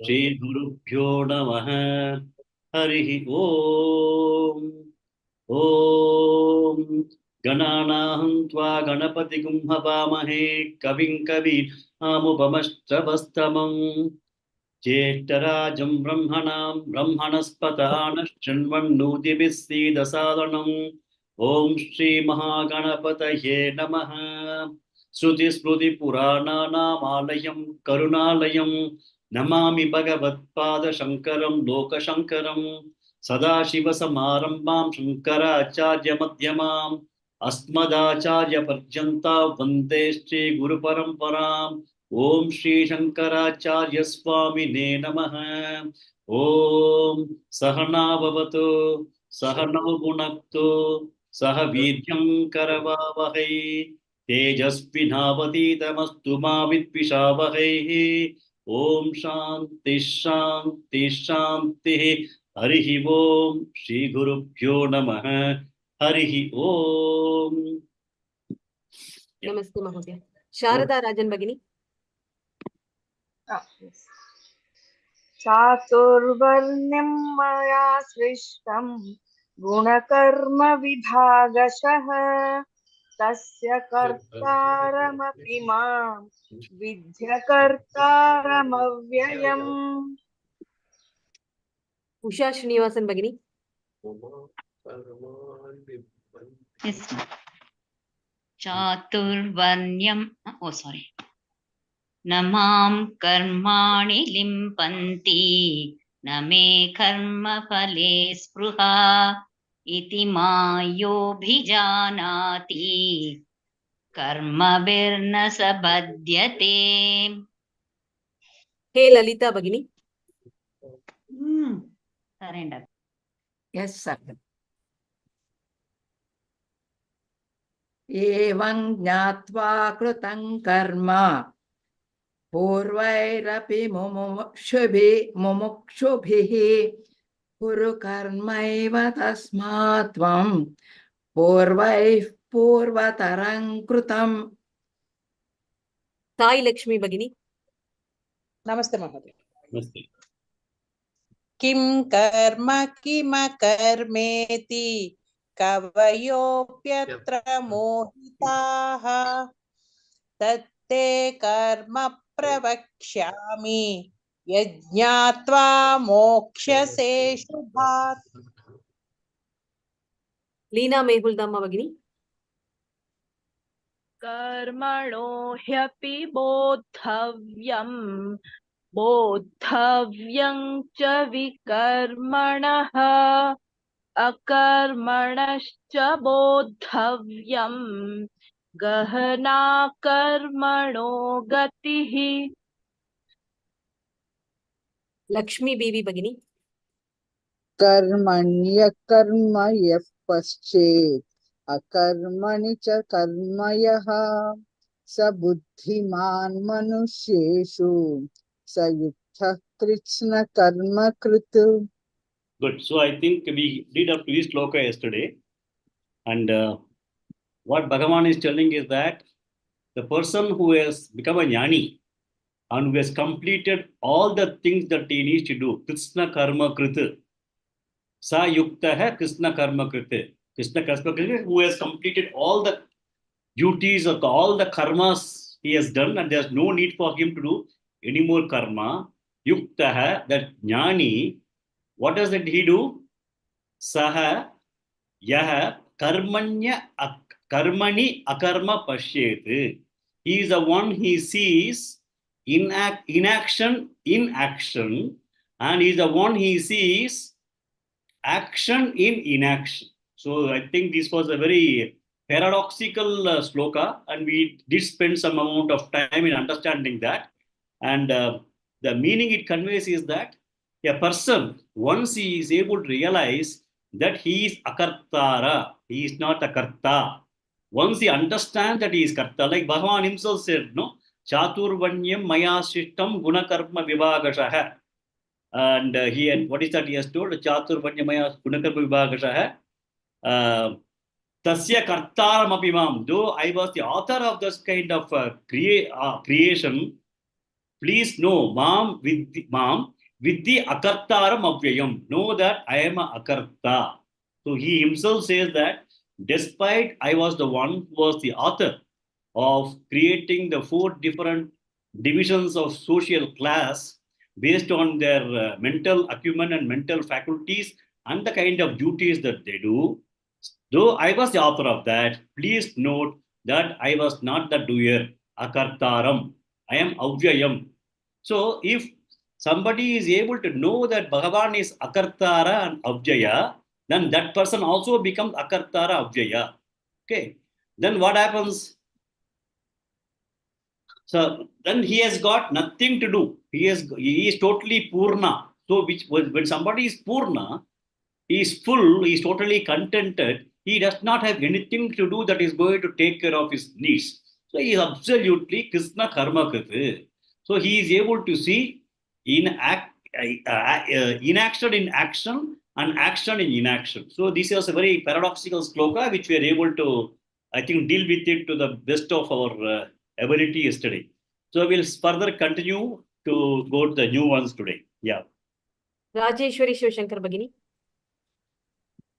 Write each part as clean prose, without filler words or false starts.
श्रीगुरुभ्यो नमः। हरिः ओम्। ॐ गणानाहं त्वा गणपतिगुं हवामहे कविं कवीनामुपमश्रवस्तमम् ज्येष्ठराजं ब्रह्मणां ब्रह्मणस्पत नः सीदसादनम्। ॐ श्रीमहागणपतये नमः। श्रुतिस्मृतिपुराणानामालयं करुणालयं नमामि भगवत्पादशङ्करं लोकशङ्करम्। सदाशिवसमारम्भां शङ्कराचार्यमध्यमाम् अस्मदाचार्यपर्यन्तां वन्दे श्रीगुरुपरम्पराम्। ॐ श्री शंकराचार्य स्वामिने नमः। ॐ सहना भवतु सहनौ भुनक्तु सह वीर्यं करवावहै तेजस्विनावतीतमस्तु मा विद्विषावहैः। ॐ शान्ति शान्ति शान्तिः। हरिः ॐ श्री गुरुभ्यो नमः। हरिः ॐ। नमस्ते महोदय। शारदा राजन भगिनी। चातुर्वर्ण्यं मया सृष्टं गुणकर्म विभागशः तस्य कर्तारमपि मां विद्यकर्तारमव्ययम्। उषा श्रीनिवासन भगिनी। चातुर्वर्ण्यं न मां कर्माणि लिम्पन्ति न मे कर्मफले स्पृहा इति मायोऽभिजानाति कर्मभिर्न स बध्यते। हे ललिता भगिनी। सरेंडर। Yes sir. एवं ज्ञात्वा कृतं कर्म पूर्वैरपि मुमुक्षुभिः कुरु कर्मैव तस्मात् त्वं पूर्वैः पूर्वतरं कृतम्। साई लक्ष्मी भगिनी। नमस्ते महोदय। नमस्ते। किं कर्म किमकर्मेति कवयोऽप्यत्र मोहिताः तत्ते कर्म प्रवक्ष्यामि यज्ञात्वा मोक्ष्यसे शुभात्। लीना मेहुल्दाम्मा भगिनी। कर्मणो ह्यपि बोद्धव्यं च विकर्मणः अकर्मणश्च बोद्धव्यं गहना कर्मणो गतिः। लक्ष्मी बीवी भगिनी। कर्मण्यकर्म यः पश्चेत् अकर्मणि च कर्म यः स बुद्धिमान् मनुष्येषु स युक्तः कृत्स्न कर्म कृत्। Good. So I think we did up to this Shloka yesterday, and what Bhagavan is telling is that the person who has become a jnani and who has completed all the things that he needs to do, Krishna karma krita, sa yukta hai Krishna karma krita. Krishna karma krita, who has completed all the duties of all the karmas he has done, and there's no need for him to do any more karma. Yukta hai, that jnani, what does that he do? Saha yaha karmani akarma pashyet. He is the one he sees inaction in action, and he is the one he sees action in inaction. So I think this was a very paradoxical shloka, and we did spend some amount of time in understanding that. And the meaning it conveys is that a person, once he is able to realize that he is akartara, he is not a karta. Once he understands that he is karta, like Bhagavan himself said, no, chaturvanyam maya shishtam gunakarma vibhagashaha. And he had, what is that he has told? Chaturvanyam maya gunakarma vibhagashaha. Tasya kartaram apimam. Though I was the author of this kind of creation, please know, Mam Vidhi Akartaram Avyayam. Know that I am a Akarta. So he himself says that despite I was the one who was the author of creating the 4 different divisions of social class based on their mental acumen and mental faculties and the kind of duties that they do. Though I was the author of that, please note that I was not the doer, akartaram. I am avyayam. So if somebody is able to know that Bhagavan is akartara and avyaya, then that person also becomes akartara avyaya. Okay. Then what happens? So then he has got nothing to do. He is totally purna. So which when somebody is purna, he is full, he is totally contented. He does not have anything to do that is going to take care of his needs. So he is absolutely Krishna Karma Kriti. So he is able to see inaction in action and action in inaction. So this is a very paradoxical sloka which we are able to, I think, deal with it to the best of our ability yesterday. So we'll further continue to go to the new ones today. Yeah. Rajeshwari Shivashankar Bhagini.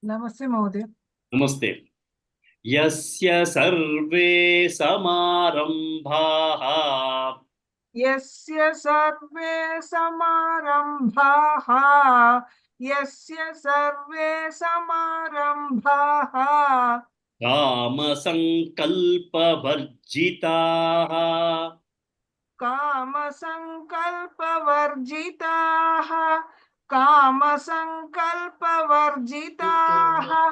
Namaste Mahodaya. Namaste. Yasya sarve samarambhaha Yasya sarve samarambhaha Yasya sarve samarambhaha kama sankalpa varjitaha Kama sankalpa varjitaha Kama sankalpa varjitaha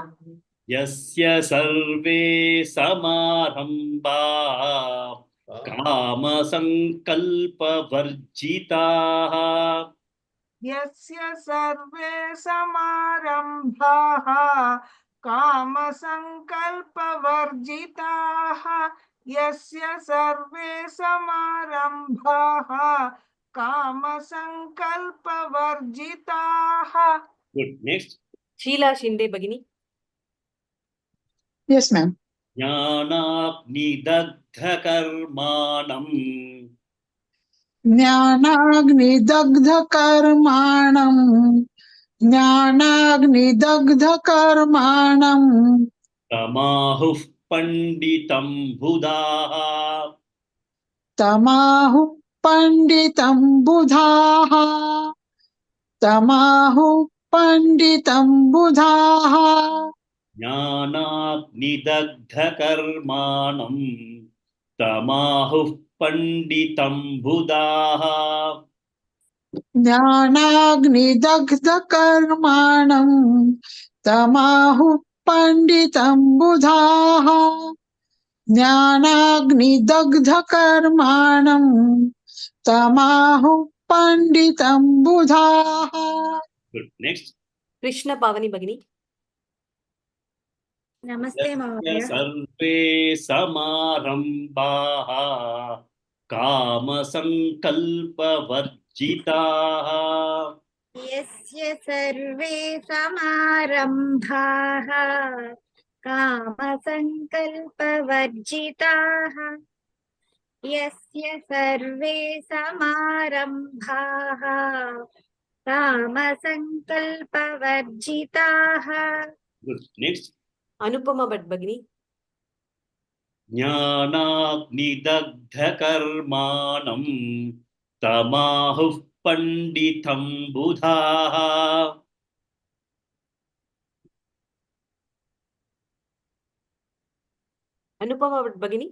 yasya sarve samarambhaha kama sankalpa varjitaha Yasya sarve samarambhaha Kama sankalpa varjitaha Yasya sarve samarambhaha Kama sankalpa varjitaha. Good. Next. Sheila Shinde Bhagini. Yes, ma'am. Jnanapnidagdhakarmanam Jnanagni-dagdha-karmanam. Jnanagni-dagdha-karmanam. tamahuh panditam buddhaha Tamahu panditam buddhaha. Tamahu panditam buddhaha. Jnanapnidagdhakarmanam tamahuh panditam buddhaha. Jnanagni-dagdha-karmanam. Tamahu panditam buddhaha. Jnanagni-dagdha-karmanam. Tamahu panditam buddhaha. Good. Next. Krishna Pavani Bhagini. Namaste Yasya Mahodaya. sarve samarambhaha kama sankalpa varjitaha Yasya sarve samarambhaः कामसङ्कल्पवर्जिताः Yasya sarve samarambhaः कामसङ्कल्पवर्जिताः. Good. Next. Anupama Bhatt Bhagini. Jnanapnidagdhakarmanam tamahuh panditam buddhaha. Anupama Bhatt Bhagini.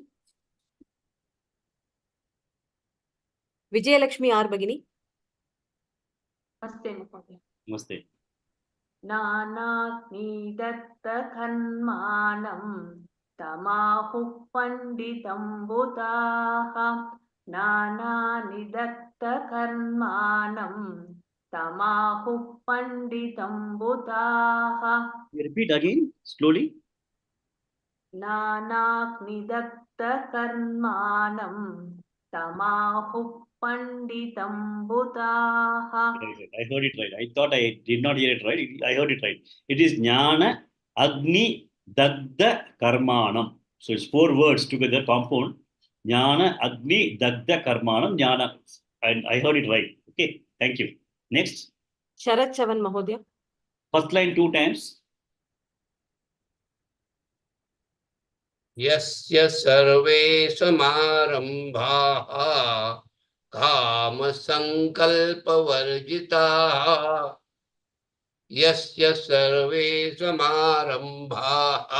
Vijayalakshmi R Bhagini. Namaste Mahodaya. Namaste. नानाग्निदत्तकन्मानं तमाहुः पण्डितं बुधाः नानानिदत्तकर्माणं तमाहुः पण्डितं बुधाः Repeat again slowly. नानाग्निदत्तकर्माणं तमाहुः पण्डितं बुधाः. I heard it right. I thought I did not hear it right. I heard it right. It is Jnana Agni Dagda Karmanam. So it's 4 words together, compound. Jnana Agni Dagda Karmanam. Jnana I heard it right. Okay, thank you. Next, Sharat Chavan Mahodaya. first line 2 times. यस्य सर्वे समारम्भाः कामसङ्कल्पवर्जिताः यस्य सर्वे समारम्भाः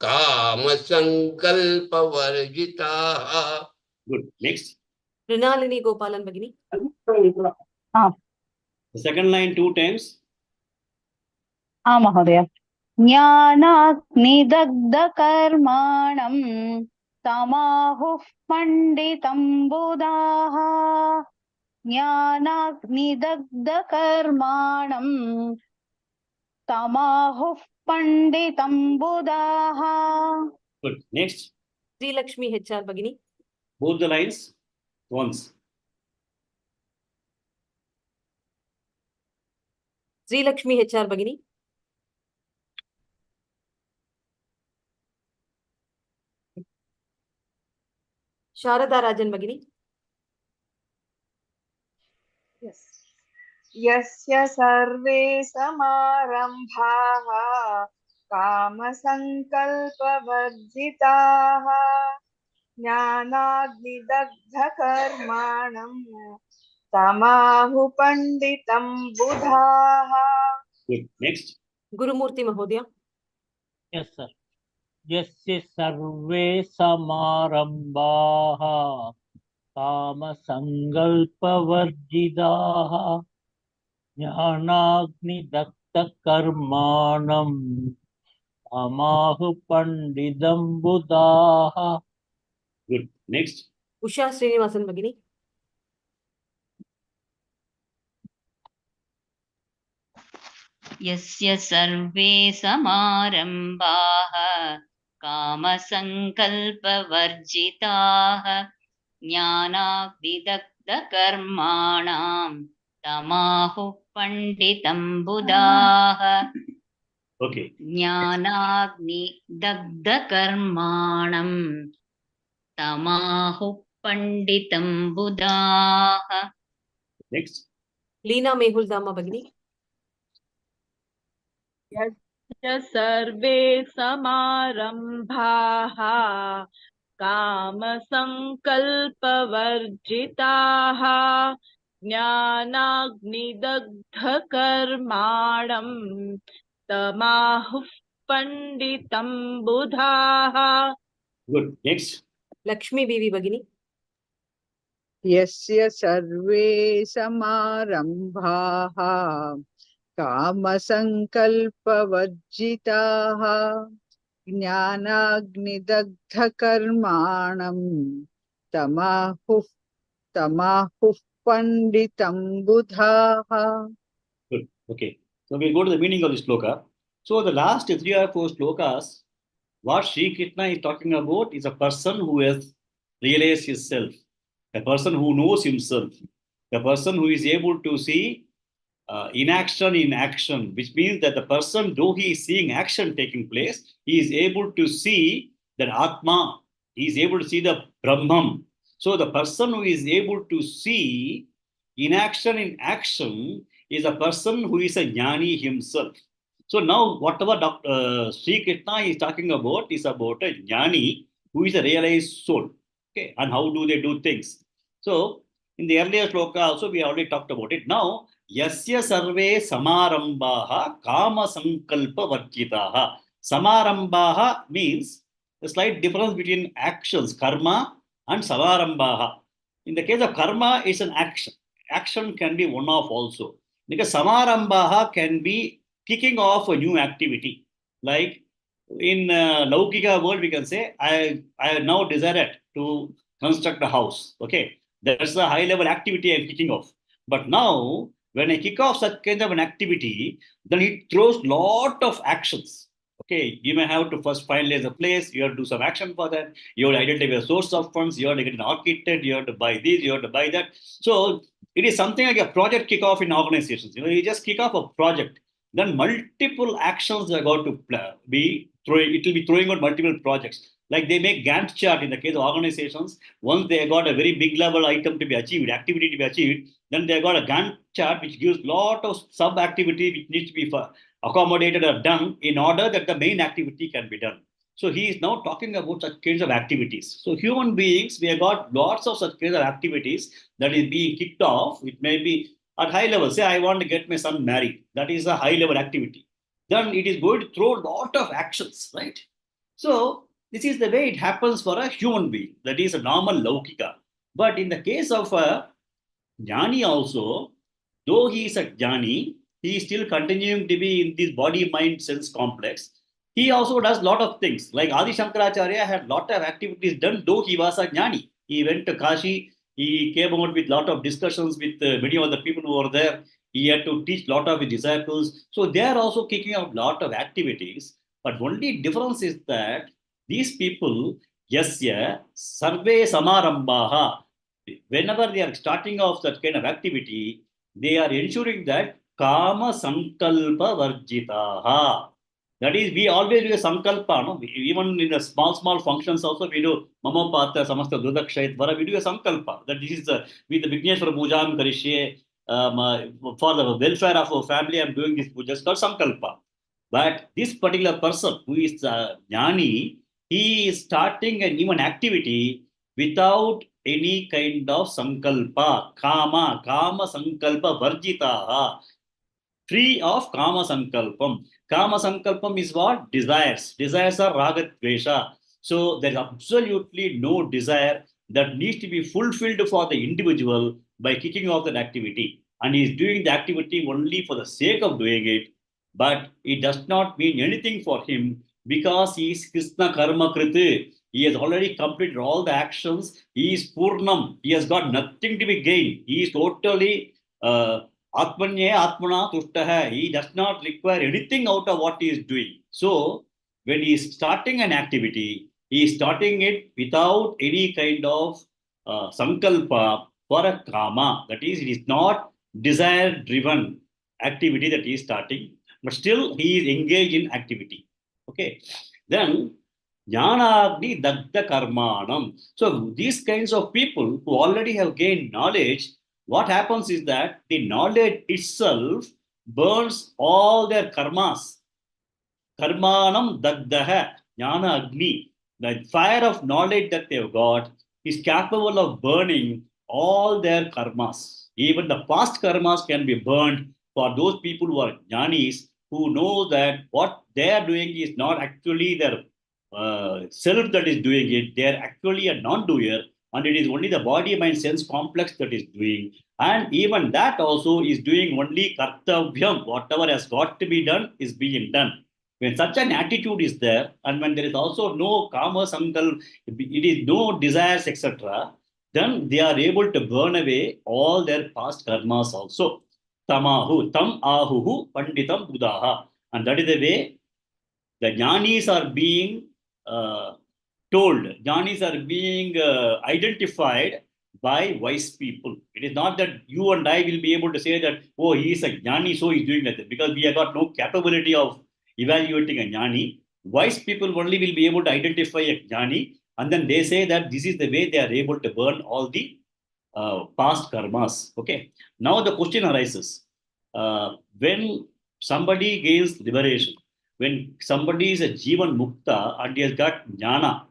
कामसङ्कल्पवर्जिताः. Good. Next, Mrinalini Gopalan Bhagini. the second line 2 times. महोदय ज्ञानाग्निदग्धकर्माणं तमाहुः पण्डितं बुधाः ज्ञानाग्निदग्धकर्माणं तमाहुः पण्डितं बुधाः. Good. Next, Sri Lakshmi HR Bhagini. both the lines once. Sri Lakshmi HR Bhagini. Sharada Rajan Bhagini. यस्य सर्वे समारम्भाः कामसङ्कल्पवर्जिताः ज्ञानाग्निदग्धकर्माणं तमाहुः पण्डितं बुधाः. Good. Next, Gurumurthy Mahodaya. Yes, sir. यस्य सर्वे समारम्भाः कामसङ्कल्पवर्जिताः ज्ञानाग्निदग्धकर्माणं तमाहुः पण्डितं बुधाः. good. Next, Usha Srinivasan Bhagini. यस्य सर्वे समारम्भाः कामसङ्कल्पवर्जिताः ज्ञानाग्निदग्धकर्माणां तमाहुः पण्डितं बुधाः. okay. ज्ञानाग्निदग्धकर्माणं तमाहुः पण्डितं बुधाः. Next, Leena Mehul Dama Bhagini. यस्य सर्वे समारम्भाः कामसङ्कल्पवर्जिताः ज्ञानाग्निदग्धकर्माणं तमाहुः पण्डितं बुधाः. good. Next, Lakshmi Bibi Bhagini. यस्य सर्वे समारम्भाः कामसङ्कल्पवर्जिताः ज्ञानाग्निदग्धकर्माणं तमाहुः पण्डितं बुधाः. good. Okay. So we'll go to the meaning of the shloka. So the last 3 or 4 shlokas, what Shri Krishna is talking about is a person who has realized himself, a person who knows himself, a person who is able to see inaction in action, which means that the person, though he is seeing action taking place, he is able to see that Atma, he is able to see the Brahman. So the person who is able to see inaction in action is a person who is a jnani himself. So now whatever Sri Krishna is talking about is about a jnani who is a realized soul. Okay, and how do they do things? So in the earlier shloka also we already talked about it. Now, yasya sarve samarambaha kama sankalpa varjitaha. Samarambaha means a slight difference between actions, karma and samarambaha. In the case of karma, it's an action. Action can be one-off also. Because samarambaha can be kicking off a new activity. Like in Laukika world, we can say, I now decided to construct a house. Okay, that's a high-level activity I'm kicking off. But now, when I kick off such kind of an activity, then it throws lot of actions. Okay, you may have to first finalize a place, you have to do some action for that, you have to identify a source of funds, you have to get an architect, you have to buy this, you have to buy that. So it is something like a project kickoff in organizations. You just kick off a project, then multiple actions are going to be throwing, it will be throwing out multiple projects. Like they make Gantt chart in the case of organizations. Once they got a very big level item to be achieved, activity to be achieved, then they got a Gantt chart which gives lot of sub activity which needs to be accommodated or done in order that the main activity can be done. So he is now talking about such kinds of activities. So human beings, we have got lots of such kinds of activities that is being kicked off. It may be at high level. Say I want to get my son married. That is a high level activity. Then it is going to throw a lot of actions, right? So this is the way it happens for a human being. That is a normal laukika. But in the case of a jnani also, though he is a jnani, he is still continuing to be in this body, mind, sense complex. He also does a lot of things. Like Adi Shankaracharya had lot of activities done, though he was a jnani. He went to Kashi. He came out with lot of discussions with many other people who were there. He had to teach lot of his disciples. So they are also kicking out lot of activities. But only difference is that these people, yasya, sarve samarambaha, whenever they are starting off that kind of activity, they are ensuring that kama sankalpa varjitaha. That is, we always do a sankalpa, no? Even in the small functions also, we do mama pata samasta dudakshayat, we do a sankalpa. That this is with the Vigneshwara Pujam Karishye, for the welfare of our family, I'm doing this puja, it's called sankalpa. But this particular person who is jnani, he is starting an even activity without any kind of sankalpa, kama sankalpa varjitaha, free of kama sankalpam. Kama sankalpam is what? Desires. Desires are ragadvesha. So there is absolutely no desire that needs to be fulfilled for the individual by kicking off that activity. And he is doing the activity only for the sake of doing it, but it does not mean anything for him because he is Krishna Karma Kriti. He has already completed all the actions. He is Purnam. He has got nothing to be gained. He is totally Atmanye Atmana Tushtaha. He does not require anything out of what he is doing. So, when he is starting an activity, he is starting it without any kind of sankalpa for a kama. That is, it is not desire driven activity that he is starting, but still he is engaged in activity. Okay. Then, Jnanagni Dagda Karmanam. So, these kinds of people who already have gained knowledge, what happens is that the knowledge itself burns all their karmas. Karmanam Dagdaha, Jnana Agni. The fire of knowledge that they've got is capable of burning all their karmas. Even the past karmas can be burned for those people who are jnanis, who know that what they are doing is not actually their self that is doing it. They are actually a non-doer, and it is only the body, mind, sense complex that is doing. And even that also is doing only kartavyam. Whatever has got to be done is being done. When such an attitude is there, and when there is also no kama sankal, it is no desires, etc., then they are able to burn away all their past karmas also. Tamahu, tam ahuhu, panditam buddhaha. And that is the way the jnanis are being told, jnanis are being identified by wise people. It is not that you and I will be able to say that, oh, he is a jnani, so he's doing that, because we have got no capability of evaluating a jnani. Wise people only will be able to identify a jnani, and then they say that this is the way they are able to burn all the past karmas. Okay. Now the question arises: when somebody gains liberation, when somebody is a Jivan Mukta and he has got jnana,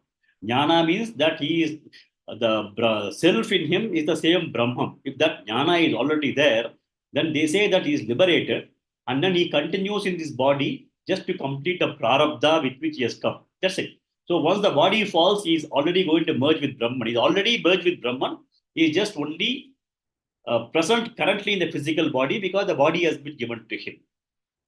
jnana means that he is the self in him is the same Brahman. If that jnana is already there, then they say that he is liberated, and then he continues in this body just to complete the prarabdha with which he has come. That's it. So once the body falls, he is already going to merge with Brahman. He is already merged with Brahman. He is just only present currently in the physical body because the body has been given to him.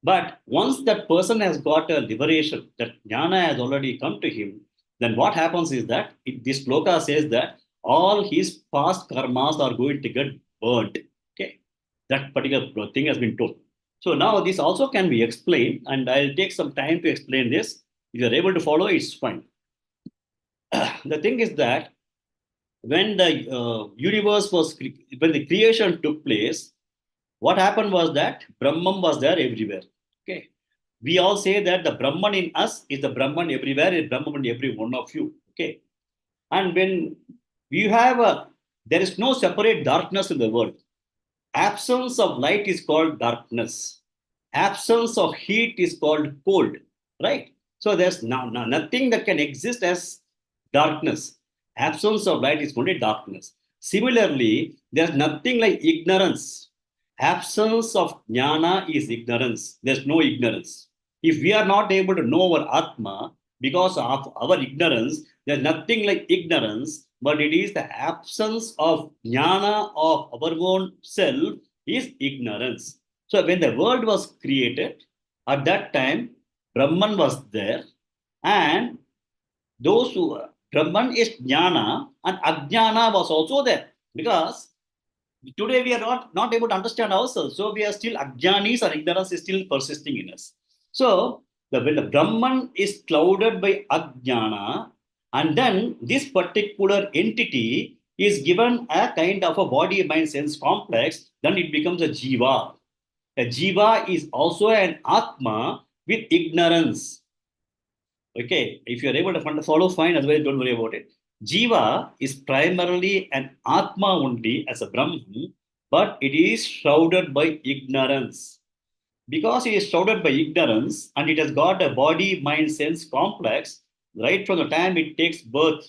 But once that person has got a liberation, that jnana has already come to him, then what happens is that this shloka says that all his past karmas are going to get burnt. Okay, that particular thing has been told. So now this also can be explained, and I'll take some time to explain this. If you are able to follow, it's fine. The thing is that when the universe was, when the creation took place, what happened was that Brahman was there everywhere. Okay, We all say that the Brahman in us is the Brahman everywhere, is Brahman in every one of you. Okay. And when you have there is no separate darkness in the world. Absence of light is called darkness. Absence of heat is called cold, right? So there's nothing that can exist as darkness. Absence of light is only darkness. Similarly, there's nothing like ignorance. Absence of jnana is ignorance. There's no ignorance. If we are not able to know our Atma because of our ignorance, there's nothing like ignorance, but it is the absence of jnana of our own self is ignorance. So when the world was created, at that time, Brahman was there, and those who Brahman is jnana and ajnana was also there, because today we are not able to understand ourselves. So we are still ajnanis, or ignorance is still persisting in us. So when the Brahman is clouded by ajnana, and then this particular entity is given a kind of a body, mind, sense complex, then it becomes a jiva. A jiva is also an atma with ignorance. Okay, if you are able to follow, fine, otherwise don't worry about it. Jiva is primarily an atma only as a Brahman, but it is shrouded by ignorance. Because it is shrouded by ignorance and it has got a body, mind, sense complex, right from the time it takes birth,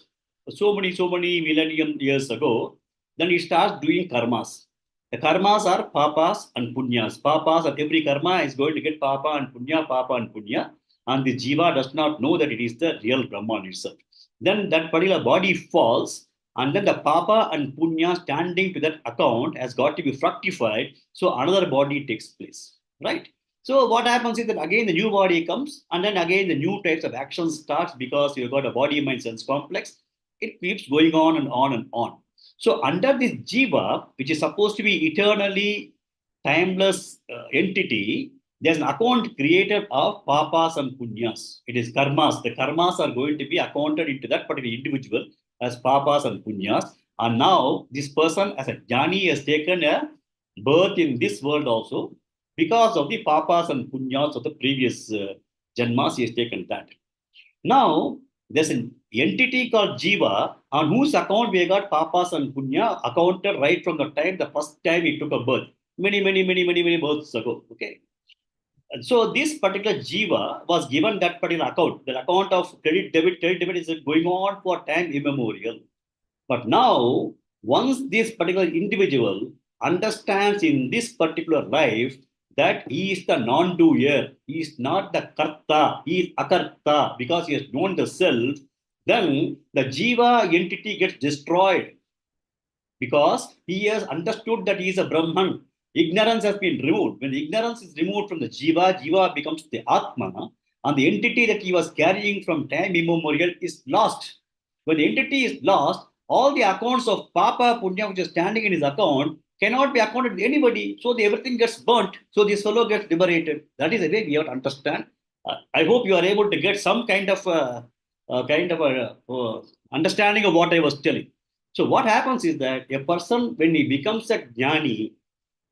so many millennium years ago, then it starts doing karmas. The karmas are papas and punyas. Papas, and every karma is going to get papa and punya, and the jiva does not know that it is the real Brahman itself. Then that particular body falls, and then the papa and punya standing to that account has got to be fructified, so another body takes place, right? So what happens is that again the new body comes, and then again the new types of actions starts, because you've got a body, mind, sense complex. It keeps going on and on and on. So under this jiva, which is supposed to be eternally timeless entity, there's an account created of papas and punyas. It is karmas. The karmas are going to be accounted into that particular individual as papas and punyas. And now this person as a jnani has taken a birth in this world also, because of the papas and punyas of the previous janmas. He has taken that. Now there's an entity called jiva, on whose account we got papas and punya accounted right from the time, the first time he took a birth, many births ago. Okay. And so this particular jiva was given that particular account. The account of credit debit is going on for time immemorial. But now, once this particular individual understands in this particular life that he is the non-doer, he is not the karta, he is akarta, because he has known the self, then the jiva entity gets destroyed, because he has understood that he is a Brahman. Ignorance has been removed. When the ignorance is removed from the jiva, jiva becomes the atma, and the entity that he was carrying from time immemorial is lost. When the entity is lost, all the accounts of papa punya which is standing in his account cannot be accounted to anybody. So everything gets burnt. So this fellow gets liberated. That is the way we have to understand. I hope you are able to get some kind of understanding of what I was telling. So what happens is that a person, when he becomes a jnani,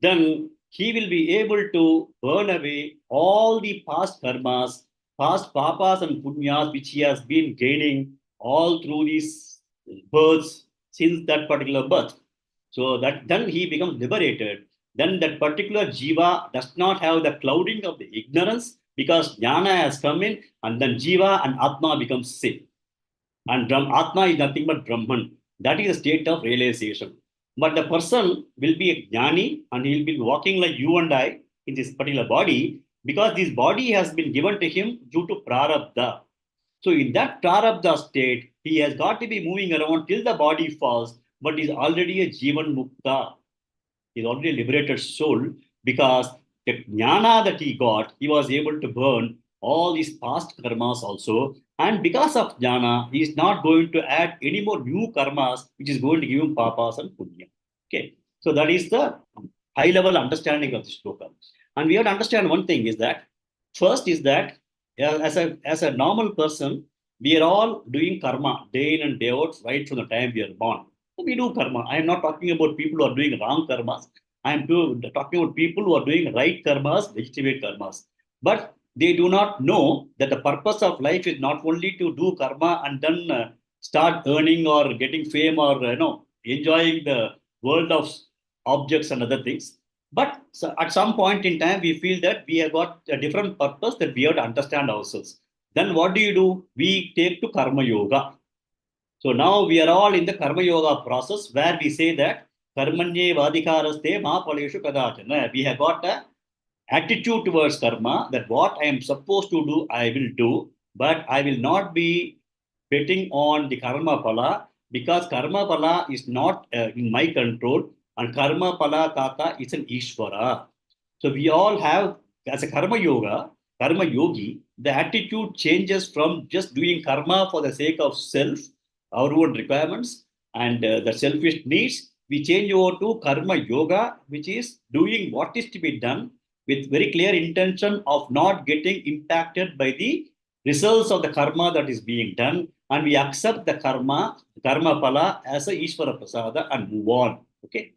then he will be able to burn away all the past karmas, past papas and punyas, which he has been gaining all through these births since that particular birth. So that then he becomes liberated. Then that particular jiva does not have the clouding of the ignorance, because jnana has come in, and then jiva and atma becomes same. And atma is nothing but Brahman. That is a state of realization. But the person will be a jnani, and he will be walking like you and I in this particular body, because this body has been given to him due to prarabdha. So in that prarabdha state, he has got to be moving around till the body falls, but is already a jivan mukta. He is already a liberated soul, because the jnana that he got, he was able to burn all these past karmas also. And because of jnana, he is not going to add any more new karmas, which is going to give him papas and punya. Okay. So that is the high level understanding of the shloka. And we have to understand one thing is that, first is that as a normal person, we are all doing karma day in and day out, right from the time we are born. So we do karma. I am not talking about people who are doing wrong karmas. I am talking about people who are doing right karmas, legitimate karmas. But they do not know that the purpose of life is not only to do karma and then start earning or getting fame or enjoying the world of objects and other things. But at some point in time, we feel that we have got a different purpose that we have to understand ourselves. Then what do? We take to karma yoga. So now we are all in the karma yoga process where we say that karmanye vadikaraste ma paleshu kadachana. We have got a attitude towards karma that what I am supposed to do, I will do, but I will not be betting on the karma pala because karma pala is not in my control and karma pala tata is an Ishvara. So we all have, as a karma yogi, the attitude changes from just doing karma for the sake of self, our own requirements, and the selfish needs. We change over to karma yoga, which is doing what is to be done with very clear intention of not getting impacted by the results of the karma that is being done, and we accept the karma pala as a Ishvara prasada and move on. Okay,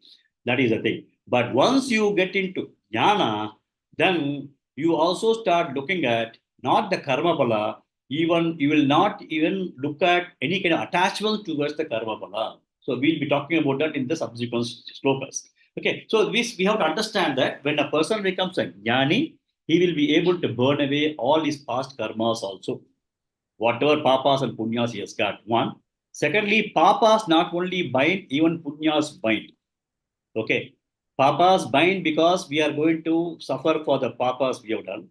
that is the thing. But once you get into jnana, then you also start looking at not the karma pala, even you will not even look at any kind of attachment towards the karma pala. So we'll be talking about that in the subsequent slokas. Okay, so this we have to understand that when a person becomes a jnani, he will be able to burn away all his past karmas also. Whatever papas and punyas he has got. One. Secondly, papas not only bind, even punyas bind. Okay. Papas bind because we are going to suffer for the papas we have done.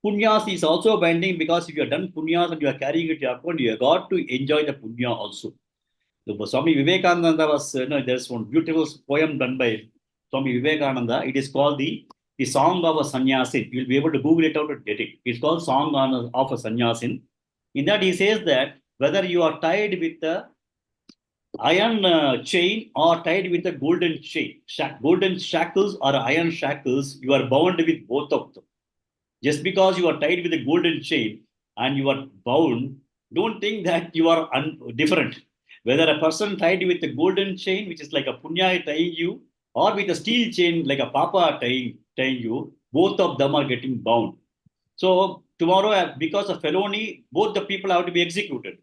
Punyas is also binding because if you have done punyas and you are carrying it to your account, you have got to enjoy the punya also. So Swami Vivekananda was, there's one beautiful poem done by Swami Vivekananda. It is called the Song of a Sannyasin. You'll be able to Google it out and get it. It's called of a Sannyasin. In that he says that whether you are tied with the iron chain or tied with a golden chain, golden shackles or iron shackles, you are bound with both of them. Just because you are tied with a golden chain and you are bound, don't think that you are different. Whether a person tied with a golden chain, which is like a punya tying you, or with a steel chain like a papa tying you, both of them are getting bound. So tomorrow, because of felony, both the people have to be executed.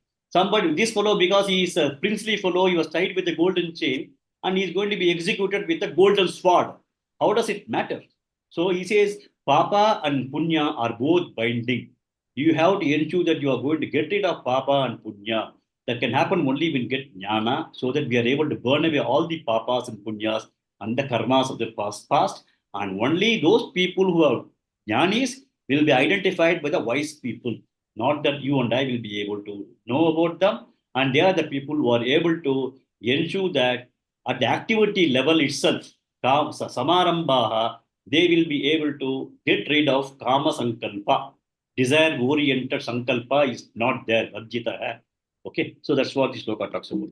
This fellow, because he is a princely fellow, he was tied with a golden chain, and he is going to be executed with a golden sword. How does it matter? So he says, Papa and Punya are both binding. You have to ensure that you are going to get rid of Papa and Punya. That can happen only when you get jnana, so that we are able to burn away all the Papas and Punyas and the karmas of the past. And only those people who are jnanis will be identified by the wise people. Not that you and I will be able to know about them. And they are the people who are able to ensure that at the activity level itself, samarambaha, they will be able to get rid of kama sankalpa. Desire oriented sankalpa is not there. Varjita. Okay, so that's what this sloka talks about.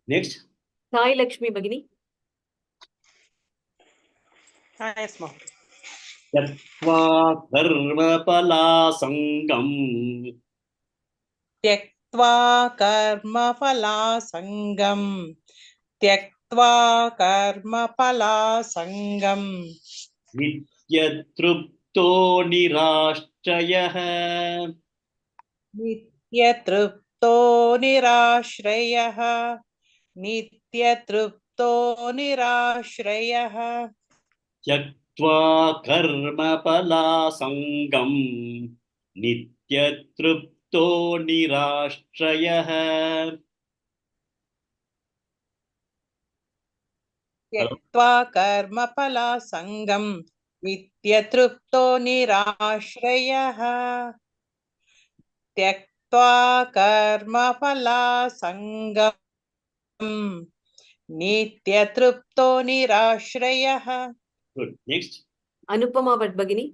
Next. Sai Lakshmi Bhagini. Yes, ma'am. Yattva karma pala sangam. त्यक्त्वा कर्मफलासङ्गम् त्यक्त्वा कर्मफलासङ्गम् नित्यतृप्तो निराश्रयः नित्यतृप्तो निराश्रयः नित्यतृप्तो निराश्रयः त्यक्त्वा कर्मफलासङ्गम् नित्यतृप्तो निराश्रयः. त्यक्त्वा कर्मफलासङ्गम् नित्यतृप्तो निराश्रयः त्यक्त्वा कर्मफलासङ्गम् नित्यतृप्तो निराश्रयः. Good. Next. Anupama Bhagini.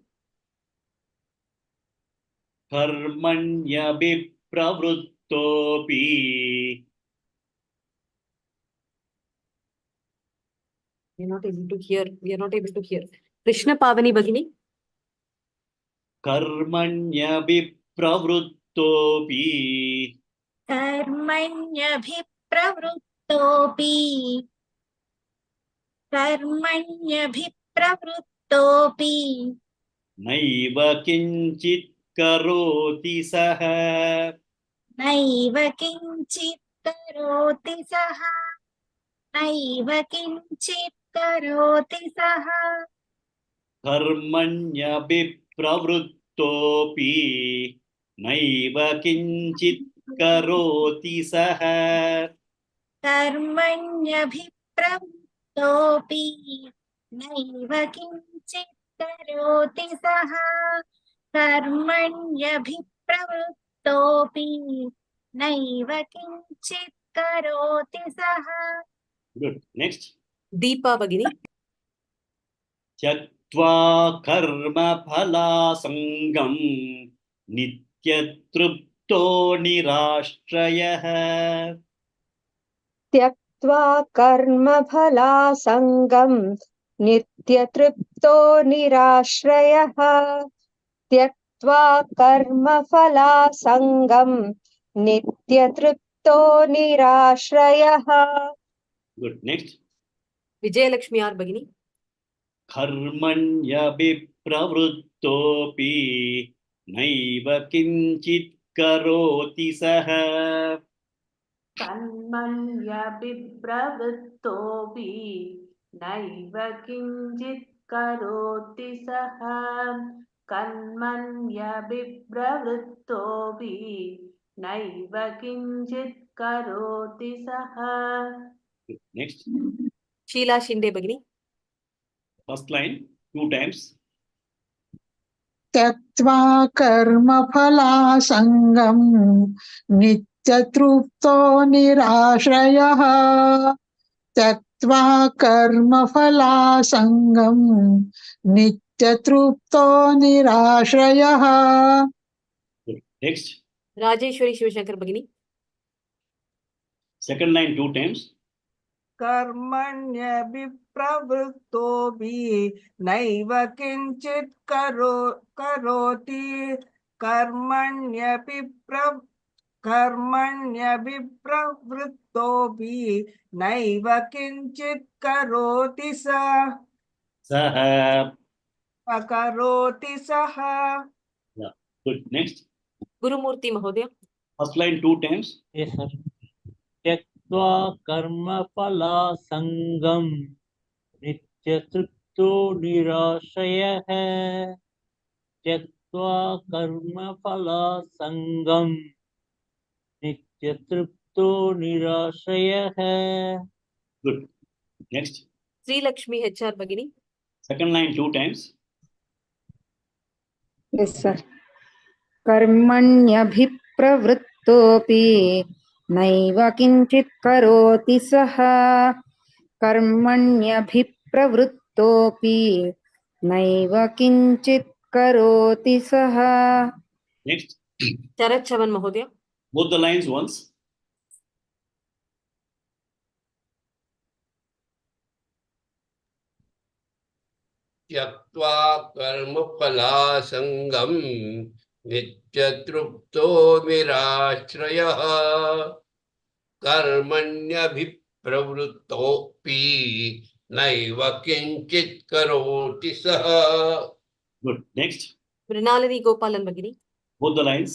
Karmanyabhipravrittopi. We are not able to hear. Krishna Pavani Bhagini. Karmanyabhipravrittopi. कर्मण्यभिप्रवृत्तोऽपि कर्मण्यभिप्रवृत्तोऽपि नैव किञ्चित् करोति सः नैव किञ्चित् करोति सः नैव किञ्चित् करोति सः कर्मण्यभिप्रवृत्तोऽपि नैव किञ्चित् करोति सः कर्मण्यभिप्रवृत्तोऽपि नैव किञ्चित् करोति सः कर्मण्यभिप्रवृत्तोऽपि नैव किञ्चित् करोति सः Good. Next. Deepa Bhagini. त्यक्त्वा कर्मफलासङ्गं नित्यतृप्तो निराश्रयः त्यक्त्वा कर्मफलासङ्गं नित्यतृप्तो निराश्रयः त्यक्त्वा कर्मफलासङ्गं नित्यतृप्तो निराश्रयः Good. Next. Vijayalakshmi R Bhagini. कर्मण्यभिप्रवृत्तोऽपि नैव किञ्चित् करोति सः कर्मण्यभिप्रवृत्तोऽपि नैव किञ्चित् करोति सः कर्मण्यभिप्रवृत्तोऽपि नैव किञ्चित् करोति सः Next. Sheila Shinde Bhagini. First line 2 times. त्यक्त्वा कर्मफलासङ्गं नित्यतृप्तो निराश्रयः त्यक्त्वा कर्मफलासङ्गं नित्यतृप्तो निराश्रयः Good. Next. Rajeshwari Shivashankar Bhagini. Second line 2 times. कर्मण्यभिप्रवृत्तोऽपि नैव किञ्चित् करोति कर्मण्यभिप्रवृत्तोऽपि नैव किञ्चित् करोति सः करोति सः Yeah. Good. Next. Gurumurthy Mahodaya. First line 2 times. Yes, sir. त्यक्त्वा कर्मफलासङ्गं नित्यतृप्तो निराश्रयः त्यक्त्वा कर्मफलासङ्गं नित्यतृप्तो निराश्रयः Good. Next. Sri Lakshmi HR Bhagini. Second line 2 times. Yes, sir. कर्मण्यभिप्रवृत्तोऽपि नैव किञ्चित् करोति सः कर्मण्यभिप्रवृत्तोऽपि नैव किञ्चित् करोति सः Next. Charat Chavan Mahodaya. Both the lines once. त्यक्त्वा कर्मफलासङ्गं नित्यतृप्तो निराश्रयः कर्मण्यभिप्रवृत्तोऽपि नैव किञ्चित् करोति सः Good. Next. Mrinalini Gopalan Bhagini. Both the lines.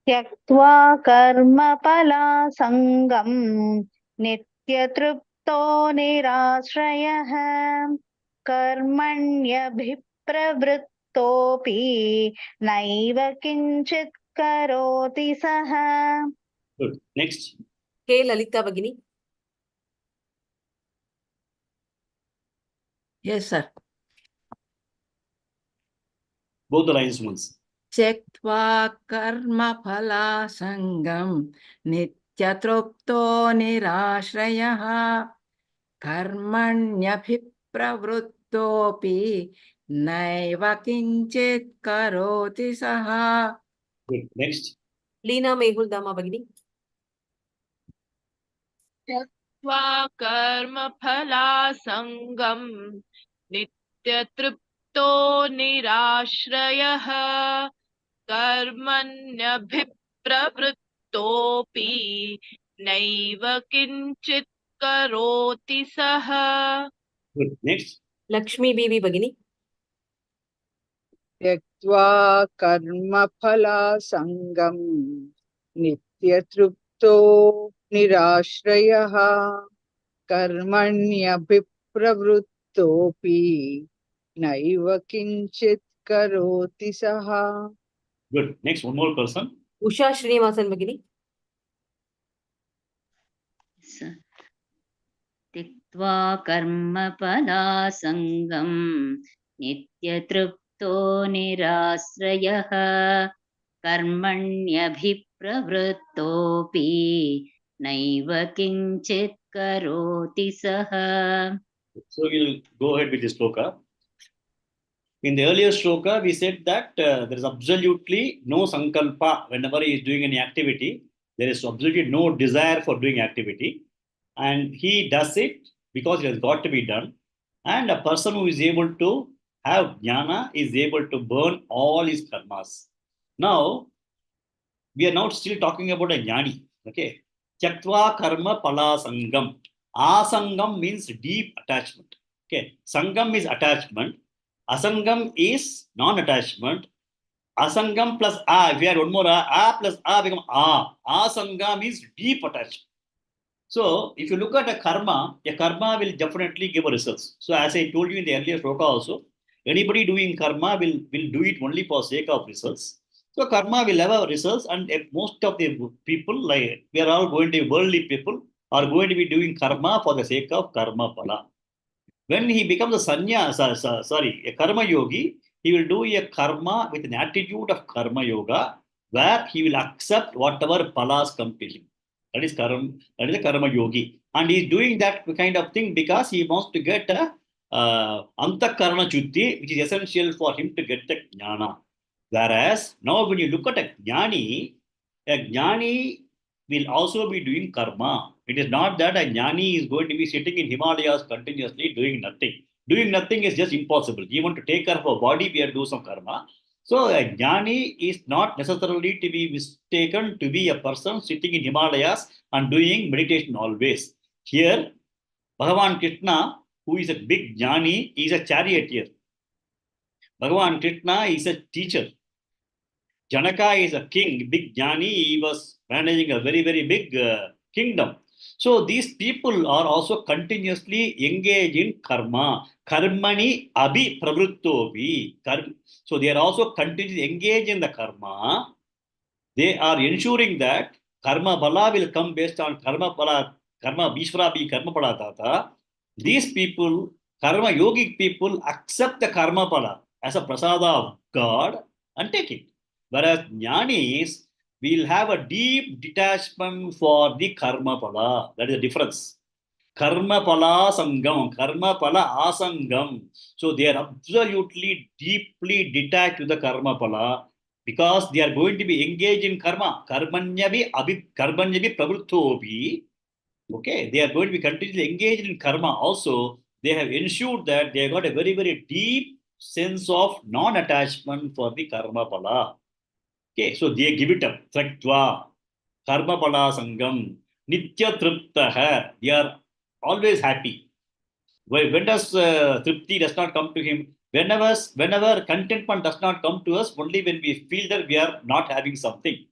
त्यक्त्वा कर्मफलासङ्गं नित्यतृप्तो निराश्रयः कर्मण्यभिप्रवृत्तोऽपि नैव किञ्चित् करोति सः Good. Next. K Lalita Bhagini. Yes, sir. Both the lines once. त्यक्त्वा कर्मफलासङ्गं नित्यतृप्तो निराश्रयः कर्मण्यभिप्रवृत्तोऽपि नैव किञ्चित् करोति सः Good. Next. Leena Mehul Dama Bhagini. त्यक्त्वा कर्मफलासङ्गं नित्यतृप्तो निराश्रयः कर्मण्यभिप्रवृत्तोऽपि नैव किञ्चित् करोति सः Good. Next. Lakshmi Bibi Bhagini. त्यक्त्वा कर्मफलासङ्गम् नित्यतृप्तो निराश्रयः कर्मण्यभिप्रवृत्तोऽपि नैव किञ्चित् करोति सः. Good. Next, one more person. Usha Srinivasan Bagini. त्यक्त्वा कर्मफलासङ्गं नित्यतृप्तो निराश्रयः कर्मण्यभिप्रवृत्तोऽपि नैव किञ्चित् करोति सः. So we'll go ahead with this shloka. In the earlier shloka, we said that there is absolutely no sankalpa whenever he is doing any activity. There is absolutely no desire for doing activity. And he does it because it has got to be done. And a person who is able to have jnana is able to burn all his karmas. Now, we are not still talking about a jnani. Okay. Chaktva karma pala sangam. Asangam means deep attachment. Okay. Sangam is attachment. Asangam is non-attachment. Asangam plus A, if we add one more A plus A become A. Asangam is deep attachment. So, if you look at a karma will definitely give a results. So, as I told you in the earlier shloka also, anybody doing karma will do it only for sake of results. So, karma will have a results, and most of the people, like we are all going to be worldly people, are going to be doing karma for the sake of karma pala. When he becomes a a karma yogi, he will do a karma with an attitude of karma yoga, where he will accept whatever palas come to him. That is a karma yogi. And he is doing that kind of thing because he wants to get a antakarana chutti, which is essential for him to get the jnana. Whereas, now when you look at a jnani will also be doing karma. It is not that a jnani is going to be sitting in Himalayas continuously doing nothing. Doing nothing is just impossible. Even to take care of our body, we have to do some karma. So a jnani is not necessarily to be mistaken to be a person sitting in Himalayas and doing meditation always. Here, Bhagavan Krishna, who is a big jnani, is a charioteer. Bhagavan Krishna is a teacher. Janaka is a king, big jnani. He was managing a very, very big kingdom. So these people are also continuously engaged in karma. Karmani abhi pravruttovi. So they are also continuously engaged in the karma. They are ensuring that karma bala will come based on karma bala, karma bishvara bhi karma bala tata. These people, karma yogic people, accept the karma bala as a prasada of God and take it. Whereas jnanis will have a deep detachment for the karma pala. That is the difference. Karma pala sangam, karma pala asangam. So they are absolutely deeply detached to the karma pala because they are going to be engaged in karma. Karmanyavi pravrittobi. Okay, they are going to be continuously engaged in karma. Also, they have ensured that they have got a very, very deep sense of non-attachment for the karma pala. Okay, so they give it up. Traktva, karma pala sangam, nitya triptaha. They are always happy. When does tripti does not come to him? Whenever contentment does not come to us, only when we feel that we are not having something.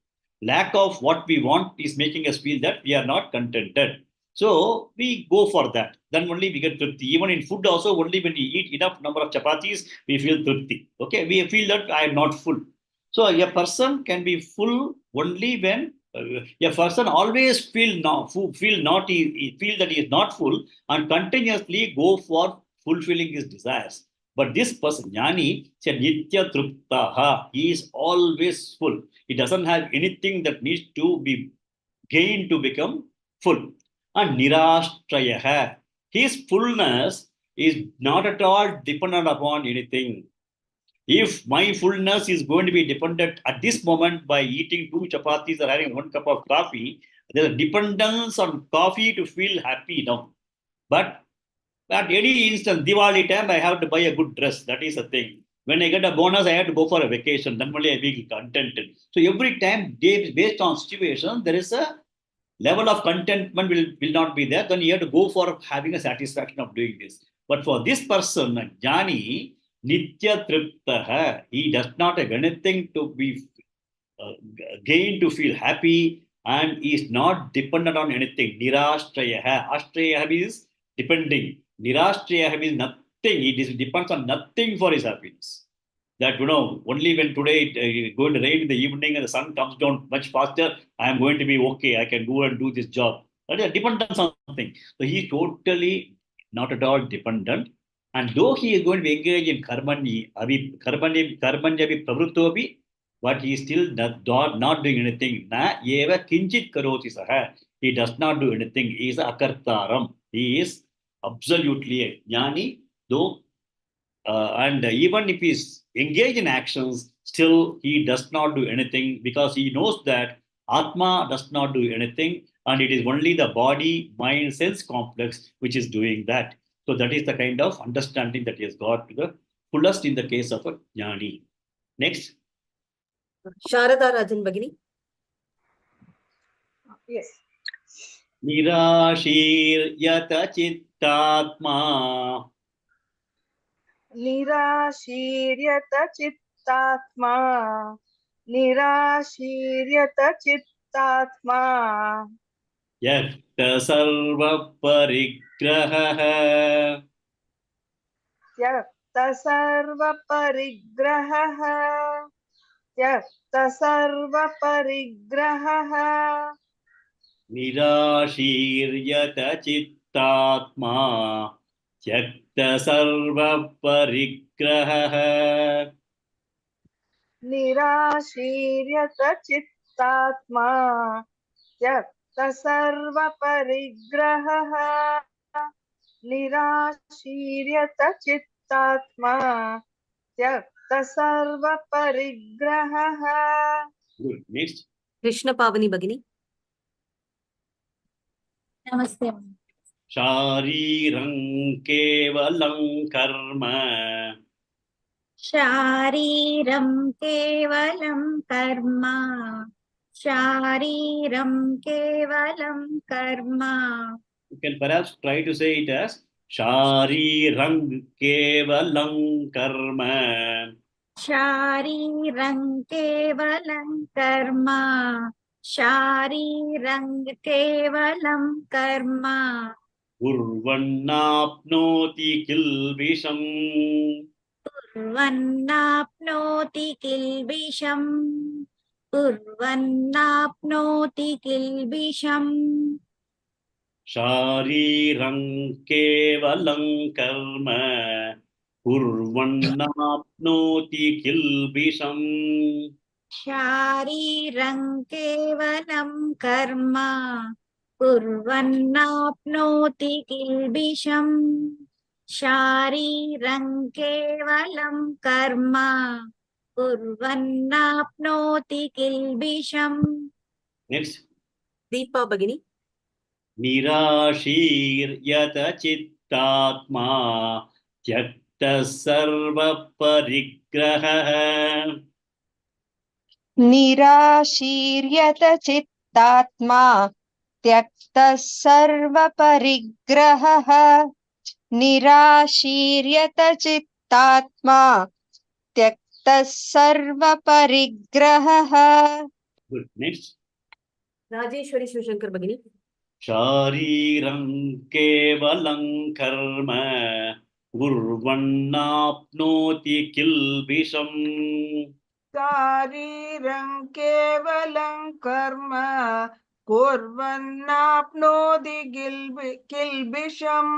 Lack of what we want is making us feel that we are not contented. So we go for that. Then only we get tripti. Even in food also, only when we eat enough number of chapatis, we feel tripti. Okay, we feel that I am not full. So a person can be full only when a person always feel that he is not full and continuously go for fulfilling his desires. But this person, jnani, nitya truptaha, he is always full. He doesn't have anything that needs to be gained to become full. And nirashtrayaha, his fullness is not at all dependent upon anything. If my fullness is going to be dependent at this moment by eating 2 chapatis or having 1 cup of coffee, there's a dependence on coffee to feel happy now. But at any instant, Diwali time, I have to buy a good dress. That is the thing. When I get a bonus, I have to go for a vacation. Then only I feel contented. So every time, based on situation, there is a level of contentment will not be there. Then you have to go for having a satisfaction of doing this. But for this person, Jnani, Nitya Triptaha. He does not have anything to be gain to feel happy and is not dependent on anything. Nirashtrayaha. Ashtrayaha is depending. Nirashtrayaha is nothing. It depends on nothing for his happiness. That, only when today it going to rain in the evening and the sun comes down much faster, I am going to be okay. I can go and do this job. That is dependence on something. So he is totally not at all dependent. And though he is going to be engaged in karmanya pravrittopi, but he is still not doing anything. Na eva kinchit karoti saha. He does not do anything. He is a akartaram. He is absolutely a jnani, though, and even if he is engaged in actions, still he does not do anything because he knows that Atma does not do anything, and it is only the body, mind, sense complex which is doing that. So that is the kind of understanding that he has got to the fullest in the case of a jnani. Next. Sharada Rajan Bagini. Yes. Nirashiryata chittatma. Nirashiryata chittatma. Nirashiryata chittatma. Yakta sarva parigraha. Yakta sarva parigraha. Yakta sarva parigraha. Nirashiryata chittatma. Yakta sarva parigraha. Nirashiryata chittatma. Yakta sarva parigraha. Nirashiryata chittatma. Yakta sarva parigraha. Good. Next. Krishna Pavani Bagini. Namaste. Sharirang kevalam karma. Shariram kevalam karma. Shariram kevalam karma. You can perhaps try to say it as Sharirang kevalam karma. Shariram kevalam karma. Shariram kevalam karma. Urvannapnoti kilvisham. Urvannapnoti kilbisham. Urvannapnoti kilbisham. Sharirang kevalam karma. Urvannapnoti kilvisham. Shariram kevalam karma. Kurvannapnoti kilbisham. Shariram kevalam karma. Kurvannapnoti kilbisham. Next. Deepa Bagini. Nirashiryata chittatma. Tyakta sarva parigraha. निराशीर्यत चित्तात्मा त्यक्तः सर्वपरिग्रहः निराशीर्यत चित्तात्मा त्यक्तः सर्वपरिग्रहः. Good. Next. Rajeshwari Shivshankar Bagini. Sharirang kevalam karma. Urvannapnoti kilvisham. Shariram kevalam karma kurvannapnoti kilbisham.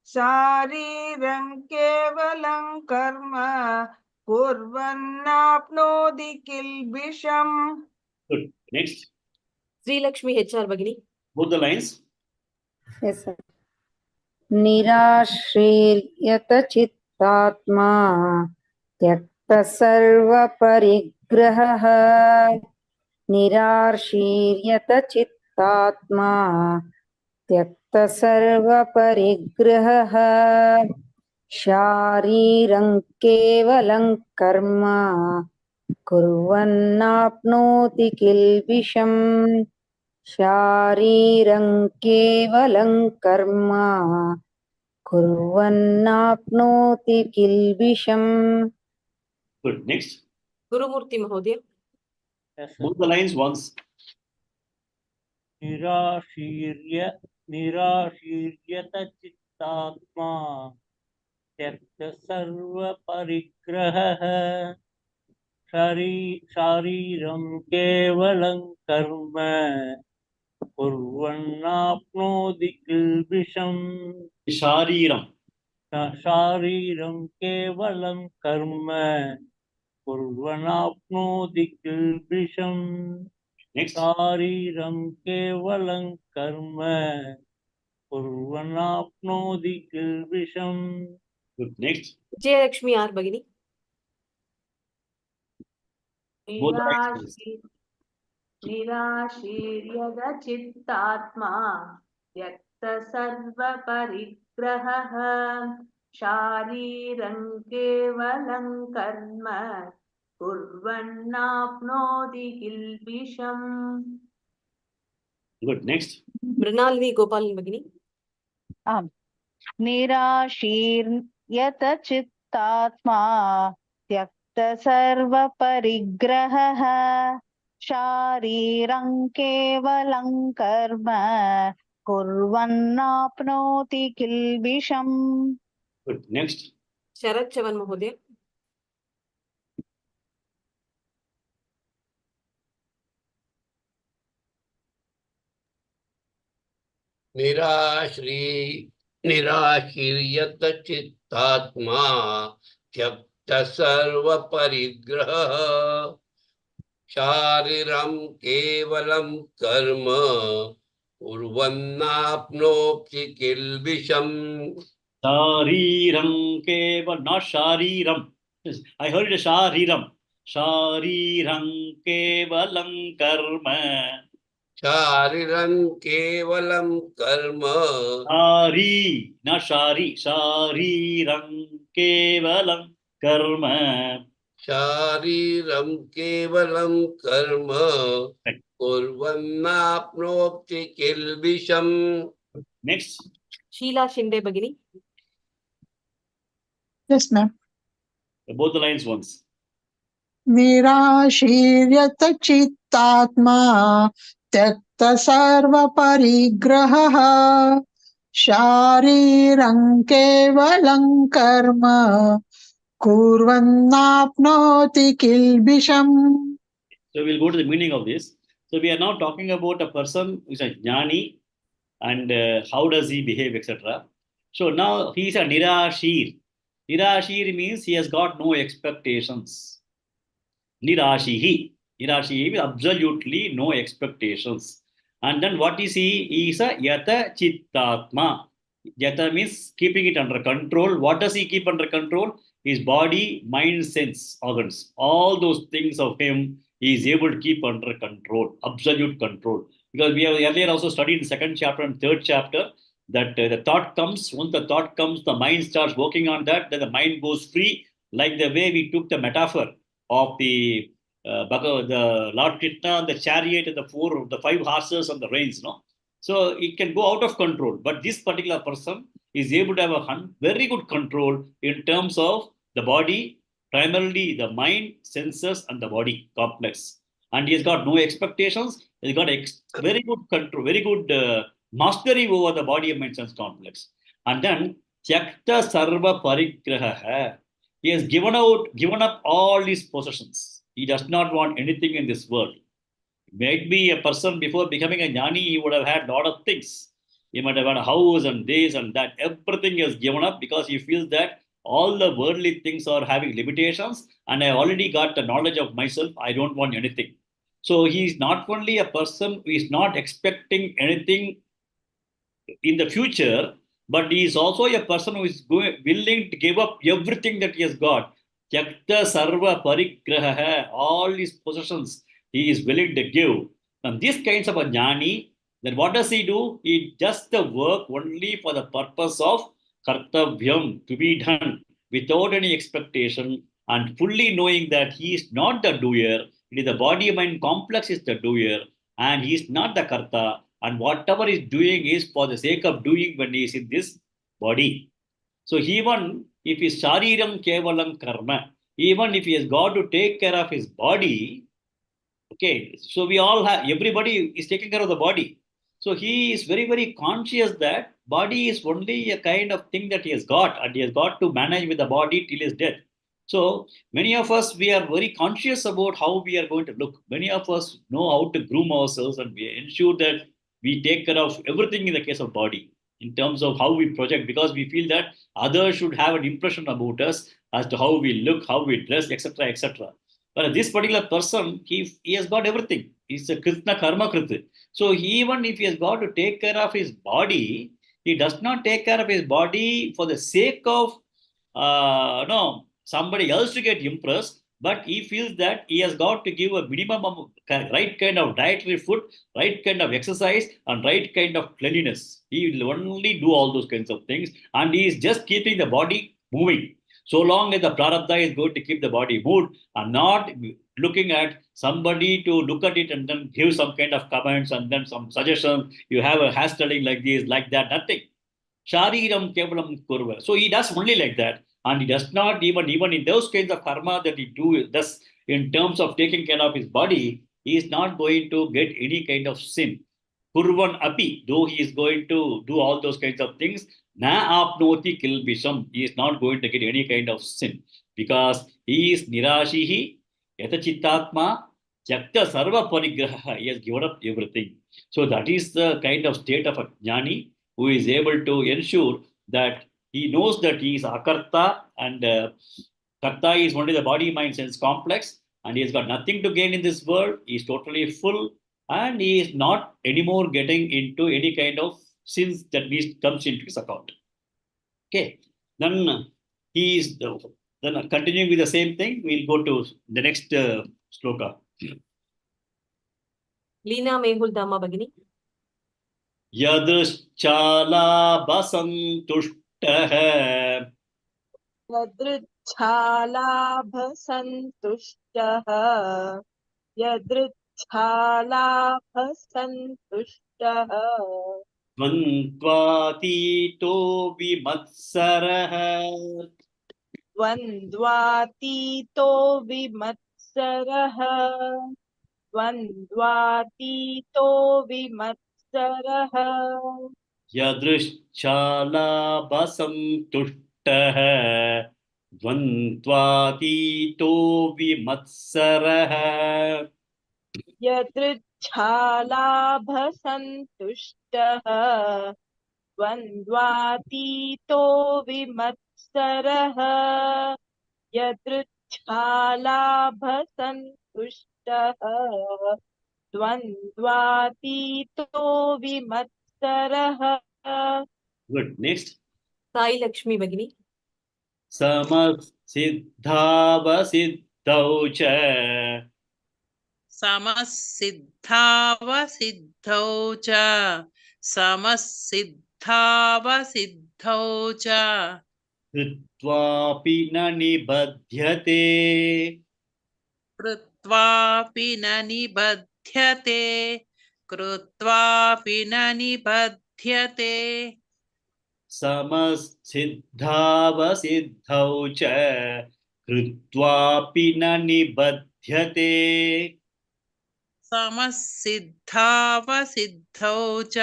Shariram kevalam karma kurvannapnoti kilbisham. Good. Next. Sri Lakshmi HR Bagini. Both the lines. Yes, sir. निराश्रीर्यत चित्तात्मा त्यक्त सर्वपरिग्रहः निराशीर्यत चित्तात्मा त्यक्त सर्वपरिग्रहः शारीरं केवलं कर्म कुर्वन्नाप्नोति किल्बिषम् शारीरं केवलं कर्म कुर्वन्नाप्नोति किल्बिषम्. Good. Next. Gurumurti Mahodaya. Yes, sir. Both the lines once. निराशीर्यत चित्तात्मा त्यक्त सर्व परिग्रहः शारीरं केवलं कर्म कुर्वन्नाप्नोति किल्बिषम्. Shariram. शारीरं केवलं कर्म कुर्वन्नाप्नोति किल्बिषम्. Next. शारीरं केवलं कर्म कुर्वन्नाप्नोति किल्बिषम्. Good. Next. Jayalakshmi R. Bagini. Both the lines once. निराशीर्यदचित्तात्मा त्यक्तसर्वपरिग्रहः शारीरं केवलं कर्म कुर्वन्नाप्नोति किल्बिषम्. Good. Next. Mrinalini Gopal Bagini. आम् निराशीर्यत चित्तात्मा त्यक्त सर्वपरिग्रहः शारीरं केवलं कर्म कुर्वन्नाप्नोति किल्बिषम्. Good. Next. Sharat Chavan Mahodaya. निराशीर्यत चित्तात्मा त्यक्त सर्व परिग्रह शारीरं केवलं कर्म कुर्वन्नाप्नोति किल्बिषम्. Shariram keval, not shariram. Yes, I heard it shariram. Shariram kevalam karma. शारीरं केवलं कर्म Shari, not shari. Shariram kevalam karma. शारीरं केवलं कर्म Right. कुर्वन्नाप्नोति किल्बिषम्. Next. Sheila Shinde Bagini. Yes, ma'am. Both the lines once. निराशीर्यत चित्तात्मा त्यक्त सर्वपरिग्रहः शारीरं केवलं कर्म कुर्वन्नाप्नोति किल्बिषम्. So we'll go to the meaning of this. So we are now talking about a person who is a jnani and how does he behave, etc. So now he is a nirashir. Nirashir means he has got no expectations. Nirashihi. Nirashihi means absolutely no expectations. And then what is he? He is a yata chittatma. Yata means keeping it under control. What does he keep under control? His body, mind, sense, organs. All those things of him, he is able to keep under control, absolute control. Because we have earlier also studied in second chapter and third chapter that the thought comes. Once the thought comes, the mind starts working on that. Then the mind goes free, like the way we took the metaphor of the Bhagavad, the Lord Krishna, the chariot, and the five horses and the reins. No, so it can go out of control. But this particular person is able to have a very good control in terms of the body, primarily the mind, senses, and the body complex. And he has got no expectations. He's got very good control, very good mastery over the body, mind, sense complex. And then Tyakta Sarva Parigraha. He has given up all his possessions. He does not want anything in this world. Might be a person before becoming a jnani, he would have had a lot of things. He might have had a house and this and that. Everything he has given up because he feels that all the worldly things are having limitations and I already got the knowledge of myself. I don't want anything. So he is not only a person who is not expecting anything in the future, but he is also a person who is willing to give up everything that he has got. Tyakta sarva parigraha, all his possessions he is willing to give. Now, these kinds of a jnani, then what does he do? He does the work only for the purpose of kartavyam, to be done, without any expectation and fully knowing that he is not the doer. It is the body-mind complex is the doer and he is not the karta. And whatever he's doing is for the sake of doing when he is in this body. So even if his shariram kevalam karma, even if he has got to take care of his body, okay, so we all have, everybody is taking care of the body. So he is very, very conscious that body is only a kind of thing that he has got, and he has got to manage with the body till his death. So many of us, we are very conscious about how we are going to look. Many of us know how to groom ourselves, and we ensure that we take care of everything in the case of body in terms of how we project, because we feel that others should have an impression about us as to how we look, how we dress, etc., etc. But this particular person, he has got everything. He's a Krishna Karma Kriti. So even if he has got to take care of his body, he does not take care of his body for the sake of no somebody else to get impressed, but he feels that he has got to give a minimum of right kind of dietary food, right kind of exercise, and right kind of cleanliness. He will only do all those kinds of things, and he is just keeping the body moving. So long as the prarabdha is going to keep the body moved, and not looking at somebody to look at it and then give some kind of comments and then some suggestions. You have a hairstyling like this, like that, nothing. Shariram kevalam kurva. So he does only like that, and he does not even in those kinds of karma that he does in terms of taking care of his body, he is not going to get any kind of sin. Kurvan api, though he is going to do all those kinds of things, na apnoti kilbisham, he is not going to get any kind of sin, because he is nirashihi, yatachittatma, jakta sarva parigraha. He has given up everything. So that is the kind of state of a jnani who is able to ensure that he knows that he is akarta, and karta is only the body, mind, sense complex, and he has got nothing to gain in this world. He is totally full, and he is not anymore getting into any kind of sins that comes into his account. Okay, then he is then continuing with the same thing. We'll go to the next shloka. Leena Mehul Dhamma Bhagini. यदृच्छालाभसन्तुष्टः यदृच्छालाभसन्तुष्टः यदृच्छालाभसन्तुष्टः द्वन्द्वातीतो विमत्सरः द्वन्द्वातीतो विमत्सरः द्वन्द्वातीतो विमत्सरः यदृच्छालाभसन्तुष्टः द्वन्द्वातीतो विमत्सरः यदृच्छालाभसन्तुष्टः द्वन्द्वातीतो विमत्सरः यदृच्छालाभसन्तुष्टः द्वन्द्वातीतो विमत्सरः. Good. Next. Sai Lakshmi Bhagini. समसिद्धावसिद्धौ च समसिद्धावसिद्धौ च समसिद्धावसिद्धौ च कृत्वापि न निबध्यते कृत्वापि न निबध्यते कृत्वापि न निबध्यते समसिद्धावसिद्धौ च कृत्वापि न निबध्यते समसिद्धावसिद्धौ च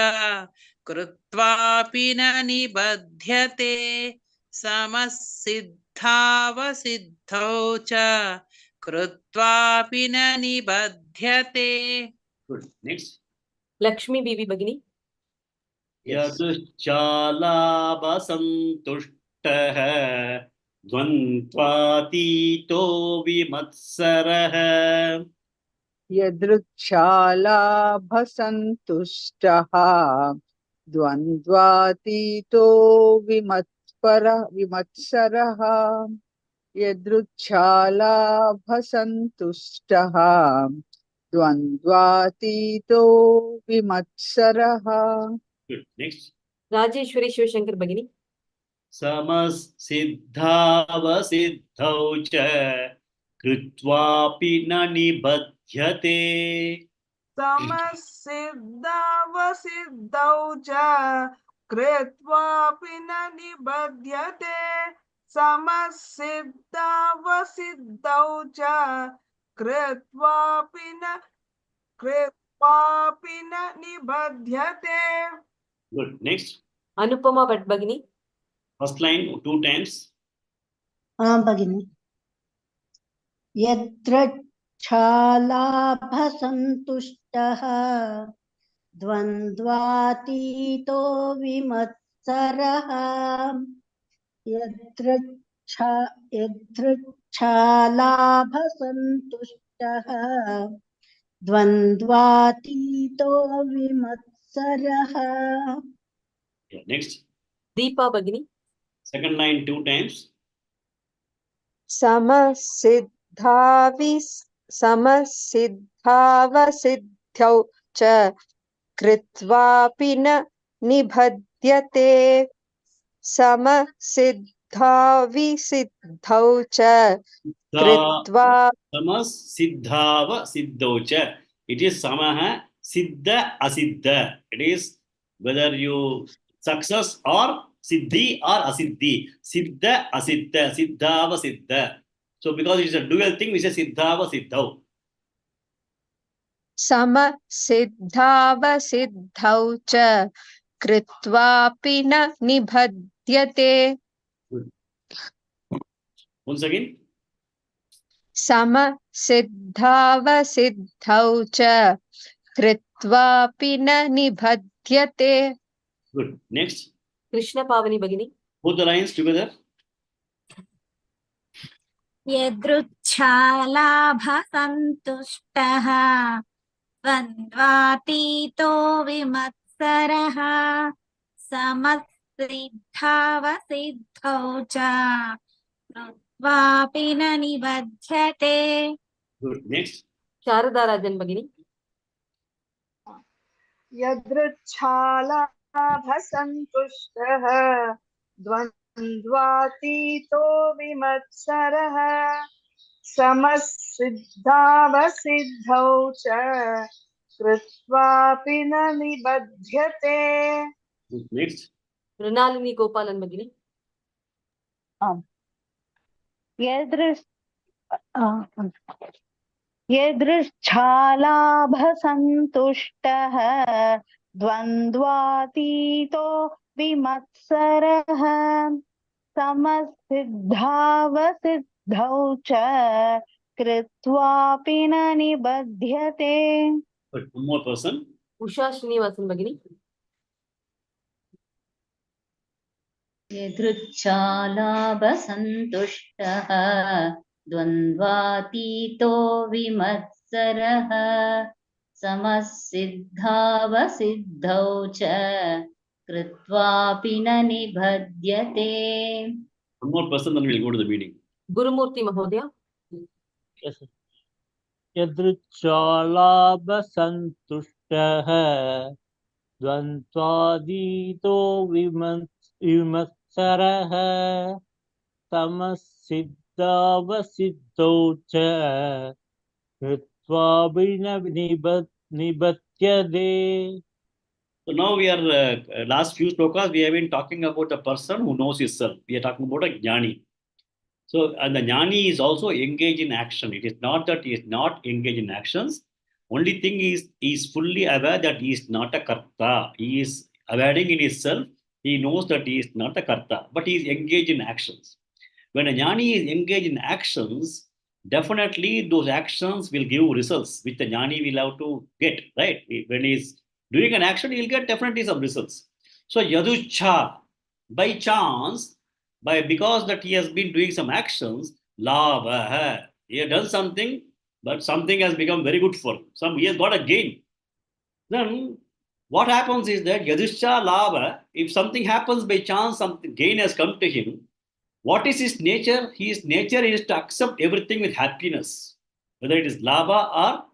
कृत्वापि न निबध्यते समसिद्धावसिद्धौ च कृत्वापि न निबध्यते. Good. Next. Lakshmi Bibi Bhagini. यदृच्छालाभसन्तुष्टः द्वन्द्वातीतो विमत्सरः यदृच्छालाभसन्तुष्टः द्वन्द्वातीतो विमत्सरः यदृच्छालाभसन्तुष्टः द्वन्द्वातीतो विमत्सरः. Good. Next. Rajeshwari Shivashankar Bhagini. समसिद्धावसिद्धौ च कृत्वापि न निबध्यते समसिद्धावसिद्धौ च कृत्वापि न निबध्यते समसिद्धावसिद्धौ च कृत्वापि न निबध्यते. Good. Next. Anupama Bhatt Bhagini. First line 2 times. भगिनि यदृच्छालाभसन्तुष्टः द्वन्द्वातीतो विमत्सरः यदृच्छालाभसन्तुष्टः द्वन्द्वातीतो विमत्सरः. Yeah, next. Deepa Bhagini. Second line 2 times. समसिद्धावसिद्ध्यौ च कृत्वापि न निबध्यते समसिद्धाविसिद्धौ च कृत्वा Samas siddhava siddhocha. It is samaha siddha asiddha. It is whether you success or siddhi or asiddhi. Siddha asiddha. Siddhava siddha. So because it is a dual thing, we say siddhava siddhau. समसिद्धावसिद्धौ च कृत्वापि न निबध्यते Good. Once again. समसिद्धावसिद्धौ च कृत्वापि न निबध्यते. Good. Next. Krishna Pavani Bhagini. Both the lines together. यदृच्छालाभसन्तुष्टः द्वन्द्वातीतो विमत्सरः समसिद्धावसिद्धौ च कृत्वापि न निबध्यते. Good. Next. Sharada Rajan Bhagini. यदृच्छालाभसन्तुष्टः द्वन्द्वातीतो विमत्सरः समसिद्धावसिद्धौ च कृत्वापि न निबध्यते. Good. Next. Mrinalini Gopalan Bhagini. यदृच्छालाभसन्तुष्टः द्वन्द्वातीतो विमत्सरः समसिद्धावसिद्धौ च कृत्वापि न निबध्यते. Good. One more person. Usha Srinivasan Bhagini. यदृच्छालाभसन्तुष्टः द्वन्द्वातीतो विमत्सरः समसिद्धावसिद्धौ च कृत्वापि न निबध्यते. One more person, then we'll go to the meeting. Gurumurthy Mahodaya. Yes, sir. यदृच्छालाभसन्तुष्टः द्वन्द्वातीतो विमत्सरः समसिद्धावसिद्धौ च कृत्वापि न निबध्यते. So now we are, last few slokas, we have been talking about a person who knows himself. We are talking about a jnani. So, and the jnani is also engaged in action. It is not that he is not engaged in actions. Only thing is, he is fully aware that he is not a karta. He is awareing in himself. He knows that he is not a karta, but he is engaged in actions. When a jnani is engaged in actions, definitely those actions will give results, which the jnani will have to get, right? When he is doing an action, he will get definitely some results. So, yaducha, by chance, because that he has been doing some actions, labha, he has done something, but something has become very good for him. He has got a gain. Then what happens is that yaduscha labha, if something happens by chance, something gain has come to him. What is his nature? His nature is to accept everything with happiness, whether it is labha or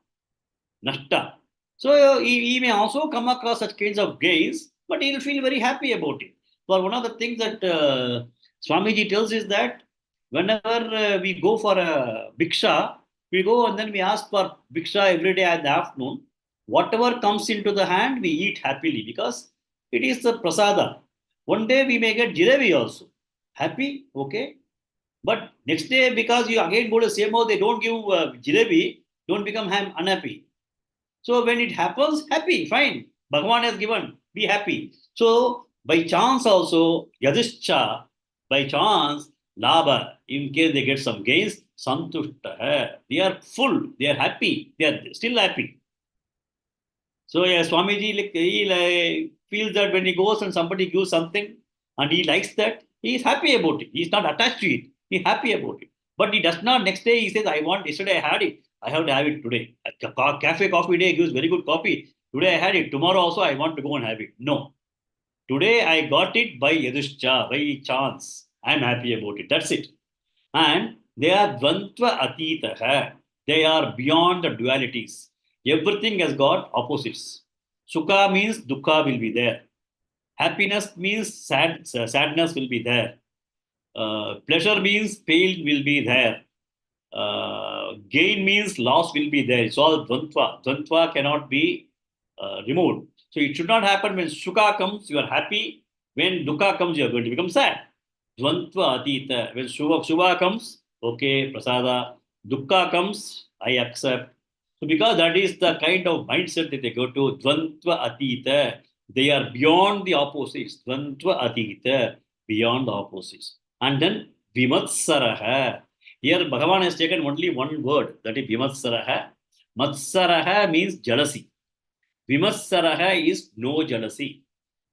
nashta. So he may also come across such kinds of gains, but he will feel very happy about it. For one of the things that Swamiji tells is that whenever we go for a bhiksha, we go and then we ask for bhiksha every day at the afternoon. Whatever comes into the hand, we eat happily because it is the prasada. One day we may get jalebi also. Happy, okay. But next day, because you again go to the same house, they don't give jalebi, don't become unhappy. So when it happens, happy, fine. Bhagavan has given, be happy. So by chance also, Yadishcha, by chance, Labha, in case they get some gains, Santushta, they are full, they are happy, they are still happy. So yeah, Swamiji he feels that when he goes and somebody gives something and he likes that, he is happy about it. He is not attached to it. He is happy about it. But he does not, next day he says, I want, yesterday I had it. I have to have it today. A cafe coffee day gives very good coffee. Today I had it. Tomorrow also I want to go and have it. No. Today I got it by Yaduscha, by chance. I am happy about it. That's it. And they are Dvantva Atitaha. They are beyond the dualities. Everything has got opposites. Sukha means dukkha will be there. Happiness means sadness will be there. Pleasure means pain will be there. Gain means loss will be there. It's all dvantva. Dvantva cannot be removed. So it should not happen when sukha comes, you are happy. When dukkha comes, you are going to become sad. Dvantva atita. When shubha comes, okay, prasada. Dukkha comes, I accept. So because that is the kind of mindset that they go to, dvantva atita. They are beyond the opposites. Dvantva atita, beyond the opposites. And then vimatsaraha. Here Bhagavan has taken only one word, that is vimatsaraha. Matsaraha means jealousy. Vimatsaraha is no jealousy.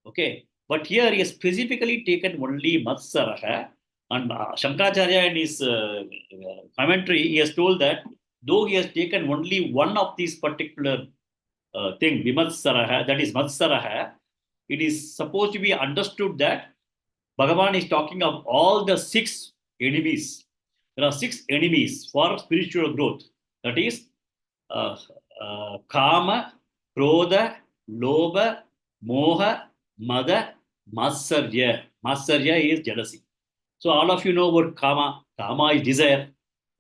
Okay. But here he has specifically taken only matsaraha. And Shankaracharya in his commentary, he has told that though he has taken only one of these particular thing, vimatsaraha, that is matsaraha, it is supposed to be understood that Bhagavan is talking of all the 6 enemies. There are 6 enemies for spiritual growth. That is Kama, Krodha, Lobha, Moha, Mada, Matsarya. Matsarya is jealousy. So all of you know about Kama. Kama is desire.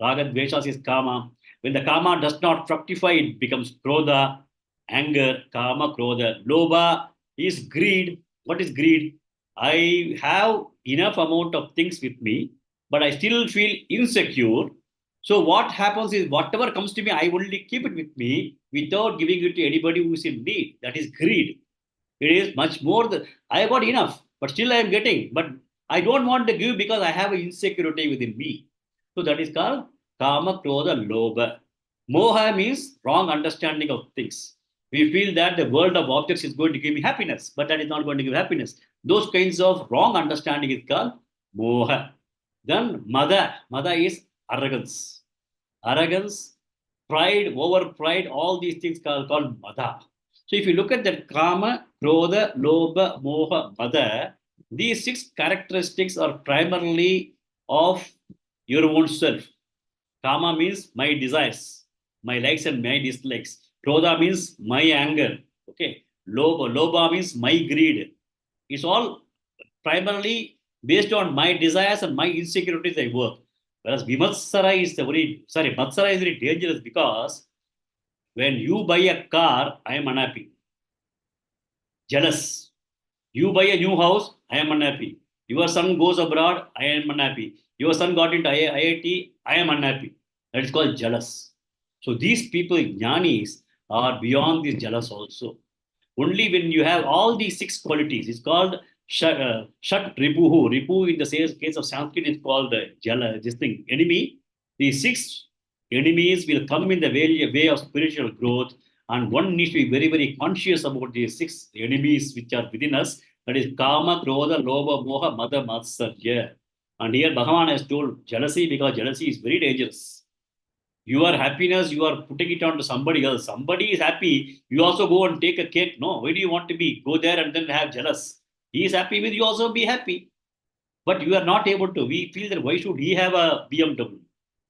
Raga Dveshas is Kama. When the Kama does not fructify, it becomes Krodha, anger, Kama, Krodha. Lobha is greed. What is greed? I have enough amount of things with me, but I still feel insecure. So what happens is whatever comes to me, I only keep it with me without giving it to anybody who is in need. That is greed. It is much more than I got enough, but still I am getting. But I don't want to give because I have an insecurity within me. So that is called Kama, Krodha, Lobha. Moha means wrong understanding of things. We feel that the world of objects is going to give me happiness, but that is not going to give happiness. Those kinds of wrong understanding is called moha. Then mada. Mada is arrogance. Arrogance, pride, over pride, all these things called mada. So if you look at that kama, krodha, lobha, moha, mada, these 6 characteristics are primarily of your own self. Kama means my desires, my likes and my dislikes. Krodha means my anger. Okay. Lobha means my greed. It's all primarily based on my desires and my insecurities I work. Whereas Vimatsara is Matsara is very dangerous because when you buy a car, I am unhappy. Jealous. You buy a new house, I am unhappy. Your son goes abroad, I am unhappy. Your son got into IIT, I am unhappy. That is called jealous. So these people, jnanis, are beyond this jealous also. Only when you have all these 6 qualities, it's called Shat Ripuhu. Ripu in the case of Sanskrit is called this thing, enemy. These 6 enemies will come in the way of spiritual growth, and one needs to be very, very conscious about these 6 enemies which are within us. That is Kama, Krodha, Lobha, Moha, Mada, Matsarya. And here Bhagavan has told jealousy because jealousy is very dangerous. Your happiness, you are putting it on to somebody else. Somebody is happy, you also go and take a cake. No, why do you want to be? Go there and then have jealous. He is happy with you, also be happy. But you are not able to. We feel that why should he have a BMW?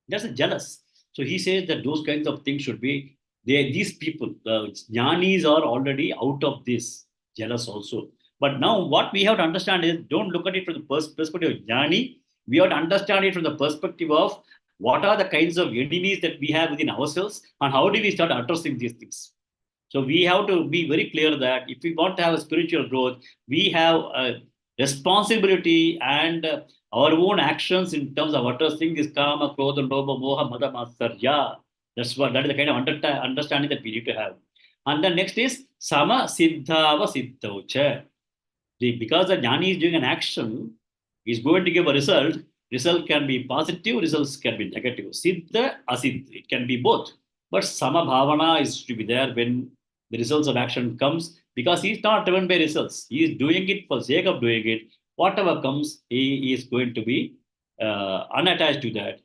That's a jealous. So he says that those kinds of things should be, these people, the jnanis are already out of this jealous also. But now what we have to understand is, don't look at it from the perspective of jnani. We have to understand it from the perspective of what are the kinds of enemies that we have within ourselves and how do we start addressing these things. So we have to be very clear that if we want to have a spiritual growth, we have responsibility and our own actions in terms of addressing this kama, krodha, lobha, moha, mada, matsarya. That is the kind of understanding that we need to have. And the next is sama siddhava siddhaucha. Because the jnani is doing an action, is going to give a result. Result can be positive, results can be negative. Siddha, asiddha, it can be both. But sama bhavana is to be there when the results of action comes, because he is not driven by results. He is doing it for sake of doing it. Whatever comes, he is going to be unattached to that.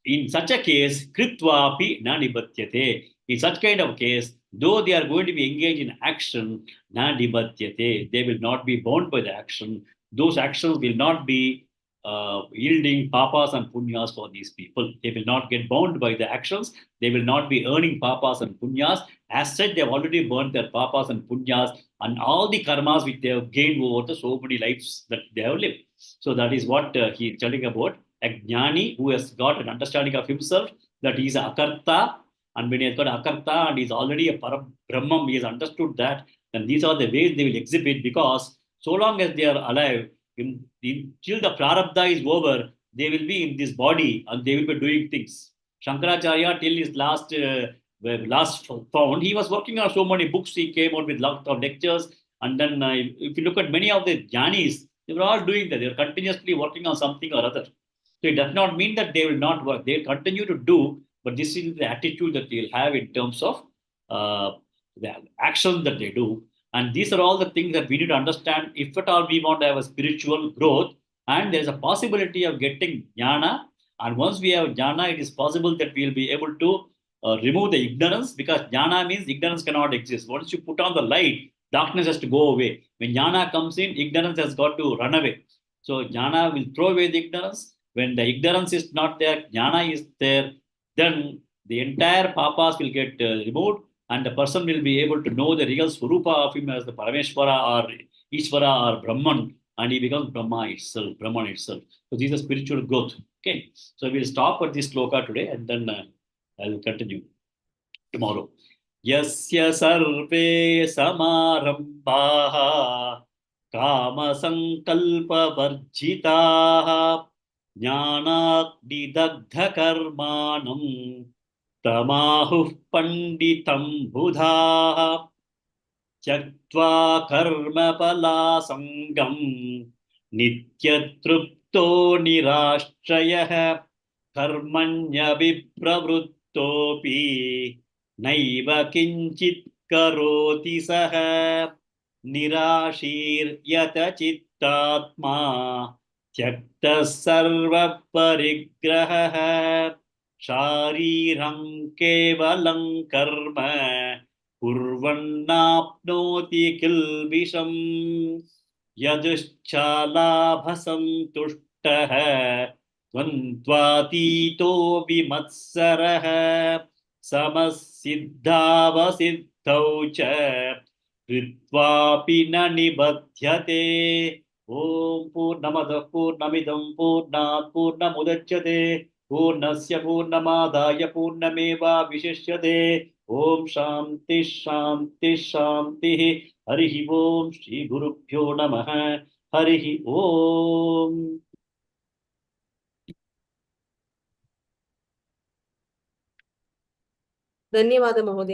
In such a case, kritvapi na nibatyate. In such kind of case, though they are going to be engaged in action, na nibatyate, they will not be bound by the action. Those actions will not be yielding papas and punyas for these people. They will not get bound by the actions. They will not be earning papas and punyas. As such, they have already burned their papas and punyas and all the karmas which they have gained over the so many lives that they have lived. So that is what he is telling about. A jnani who has got an understanding of himself that he is a akarta, and when he has got akarta and he is already a Brahman, he has understood that, then these are the ways they will exhibit, because so long as they are alive, till the prarabdha is over, they will be in this body and they will be doing things. Shankaracharya, till his last found, he was working on so many books. He came out with lots of lectures, and then if you look at many of the jnanis, they were all doing that. They were continuously working on something or other. So it does not mean that they will not work. They will continue to do, but this is the attitude that they will have in terms of the actions that they do. And these are all the things that we need to understand if at all we want to have a spiritual growth. And there's a possibility of getting jnana. And once we have jnana, it is possible that we will be able to remove the ignorance, because jnana means ignorance cannot exist. Once you put on the light, darkness has to go away. When jnana comes in, ignorance has got to run away. So jnana will throw away the ignorance. When the ignorance is not there, jnana is there, then the entire papas will get removed, and the person will be able to know the real swarupa of him as the Parameshwara or Ishvara or Brahman, and he becomes Brahman itself. So this is spiritual growth. Okay, so we'll stop at this sloka today, and then I'll continue tomorrow. Yasya sarve samarambhaha kama sankalpa varjitaha ज्ञानाग्निदग्धकर्माणं तमाहुः पंडितं बुधाः त्यक्त्वा कर्मफलासङ्गं नित्यतृप्तो निराश्रयः कर्मण्यभिप्रवृत्तोऽपि नैव किञ्चित् करोति सः निराशीर्यत चित्तात्मा त्यक्तः सर्वपरिग्रहः शारीरं केवलं कर्म कुर्वन्नाप्नोति किल्बिषम् यदुश्चालाभसन्तुष्टः द्वन्द्वातीतो विमत्सरः समसिद्धावसिद्धौ च कृत्वापि न निबध्यते। ओम पूर्णमदः पूर्णमिदं पूर्णात् पूर्णमुदच्यते पूर्णस्य पूर्णमादाय पूर्णमेवावशिष्यते। ओम शांति शांति शांति। हरिः ओम श्री गुरुभ्यो नमः। हरिः ओम। धन्यवाद महोदय।